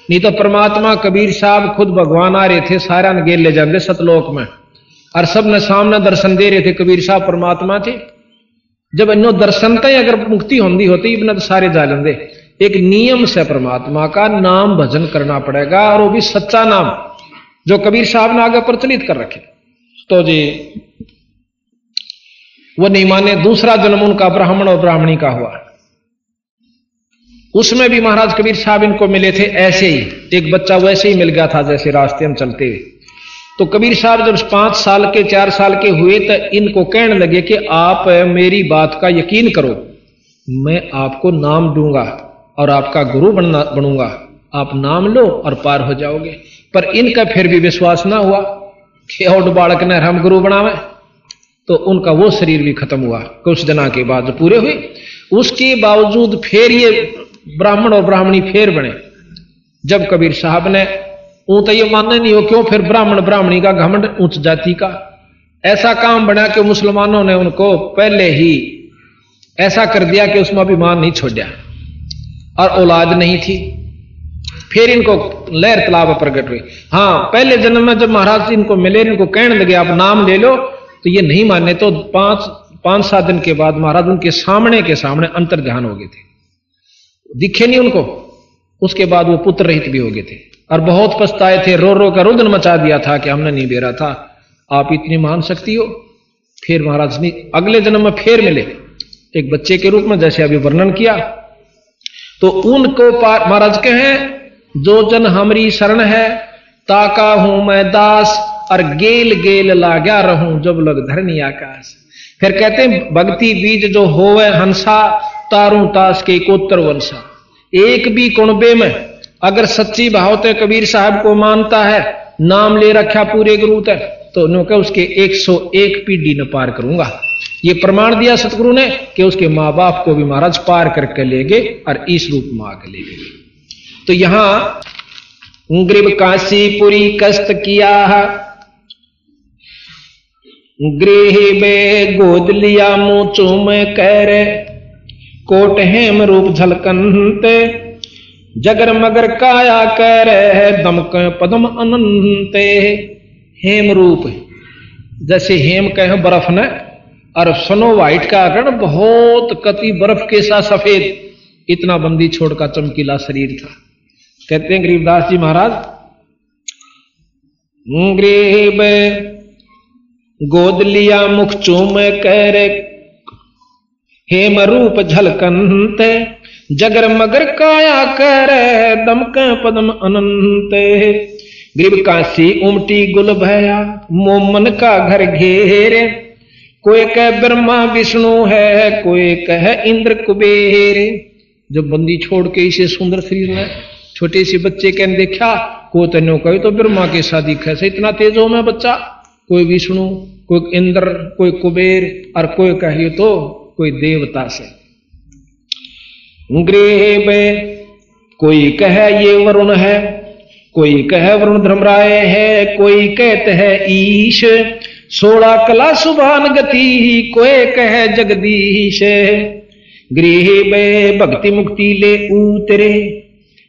नहीं तो परमात्मा कबीर साहब खुद भगवान आ रहे थे, सारा गेल ले जाते सतलोक में और सब ने सामने दर्शन दे रहे थे। कबीर साहब परमात्मा थे। जब इन्हों दर्शन तय अगर मुक्ति होती होती इतना तो सारे जा लेंगे। एक नियम से परमात्मा का नाम भजन करना पड़ेगा और वो भी सच्चा नाम जो कबीर साहब ने आगे प्रचलित कर रखे। तो जी वो नहीं माने। दूसरा जन्म उनका ब्राह्मण और ब्राह्मणी का हुआ, उसमें भी महाराज कबीर साहब इनको मिले थे ऐसे ही, एक बच्चा वैसे ही मिल गया था जैसे रास्ते में चलते हुए। तो कबीर साहब जब 5 साल के 4 साल के हुए तो इनको कहने लगे कि आप मेरी बात का यकीन करो, मैं आपको नाम दूंगा और आपका गुरु बनूंगा, आप नाम लो और पार हो जाओगे। पर इनका फिर भी विश्वास ना हुआ कि और बालक ने हम गुरु बनावे। तो उनका वो शरीर भी खत्म हुआ कुछ दिनों के बाद जो पूरे हुए। उसके बावजूद फिर ये ब्राह्मण और ब्राह्मणी फिर बने। जब कबीर साहब ने तो ये मानना नहीं हो क्यों, फिर ब्राह्मण ब्राह्मणी का घमंड उच्च जाति का ऐसा काम बना कि मुसलमानों ने उनको पहले ही ऐसा कर दिया कि उसमें अभिमान नहीं छोड़ा और औलाद नहीं थी। फिर इनको लहर तालाब प्रकट हुई। हाँ, पहले जन्म में जब महाराज जी इनको मिले, इनको कहने लगे आप नाम ले लो, तो ये नहीं माने। तो 5-7 दिन के बाद महाराज उनके सामने के सामने अंतर ध्यान हो गए थे, दिखे नहीं उनको। उसके बाद वो पुत्र रहित भी हो गए थे और बहुत पछताए थे, रो रो कर रुदन मचा दिया था कि हमने नहीं बेरा था, आप इतनी महान शक्ति हो। फिर महाराज ने अगले जन्म में फिर मिले एक बच्चे के रूप में, जैसे अभी वर्णन किया। तो उनको महाराज के हैं जो जन हमारी शरण है ताका हूं मैं दास और गेल गेल लाग्या रहूं जब लग धरनी आकाश। फिर कहते हैं भक्ति बीज जो होवे हंसा तारू तास के कोत्तर वंशा। एक भी कुणबे में अगर सच्ची भाव ते कबीर साहब को मानता है, नाम ले रखा पूरे गुरु तक, तो उन्होंने उसके 101 पीढ़ी न पार करूंगा। ये प्रमाण दिया सतगुरु ने कि उसके माँ बाप को भी महाराज पार करके ले गए और इस रूप में आकर ले गए। तो यहां ग्रीब काशीपुरी कष्ट किया, गृह में गोद लिया मुंह चूम कर, कोट हेम रूप झलकंते जगर मगर काया कर दमक पदम अनंते। हेम रूप जैसे हेम कहे बर्फ न, और स्नो व्हाइट का आकरण बहुत कति बर्फ के साथ सफेद, इतना बंदी छोड़ का चमकीला शरीर था। कहते हैं गरीबदास जी महाराज, गरीब गोद लिया मुख चूम कर हेम रूप झलकंत, जगर मगर काया कर दमक पदम अनंत। ग्रीब काशी उमटी गुल भया मोमन का घर घेरे, कोई कह ब्रह्मा विष्णु है कोई कह इंद्र कुबेर। जब बंदी छोड़ के इसे सुंदर शरीर में छोटे से बच्चे कहने देखा, को तेनो कहे तो ब्रह्मा के शादी कैसे इतना तेज हो मैं बच्चा, कोई विष्णु कोई इंद्र कोई कुबेर और कोई कहे तो कोई देवता से। ग्रीब कोई कहे ये वरुण है कोई कहे वरुण धर्मराय है, कोई कहते है ईश 16 कला सुभान गति, कोई कहे जगदीश। गृह भक्ति मुक्ति ले उतरे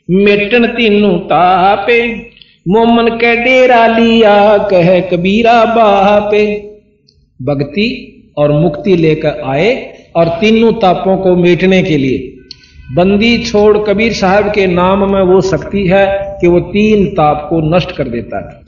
मेटन तीनों तापे, मोमन के डेरा लिया कह कबीरा बापे। भक्ति और मुक्ति लेकर आए और तीनों तापों को मेटने के लिए बंदी छोड़ कबीर साहब के नाम में वो शक्ति है कि वो 3 ताप को नष्ट कर देता है।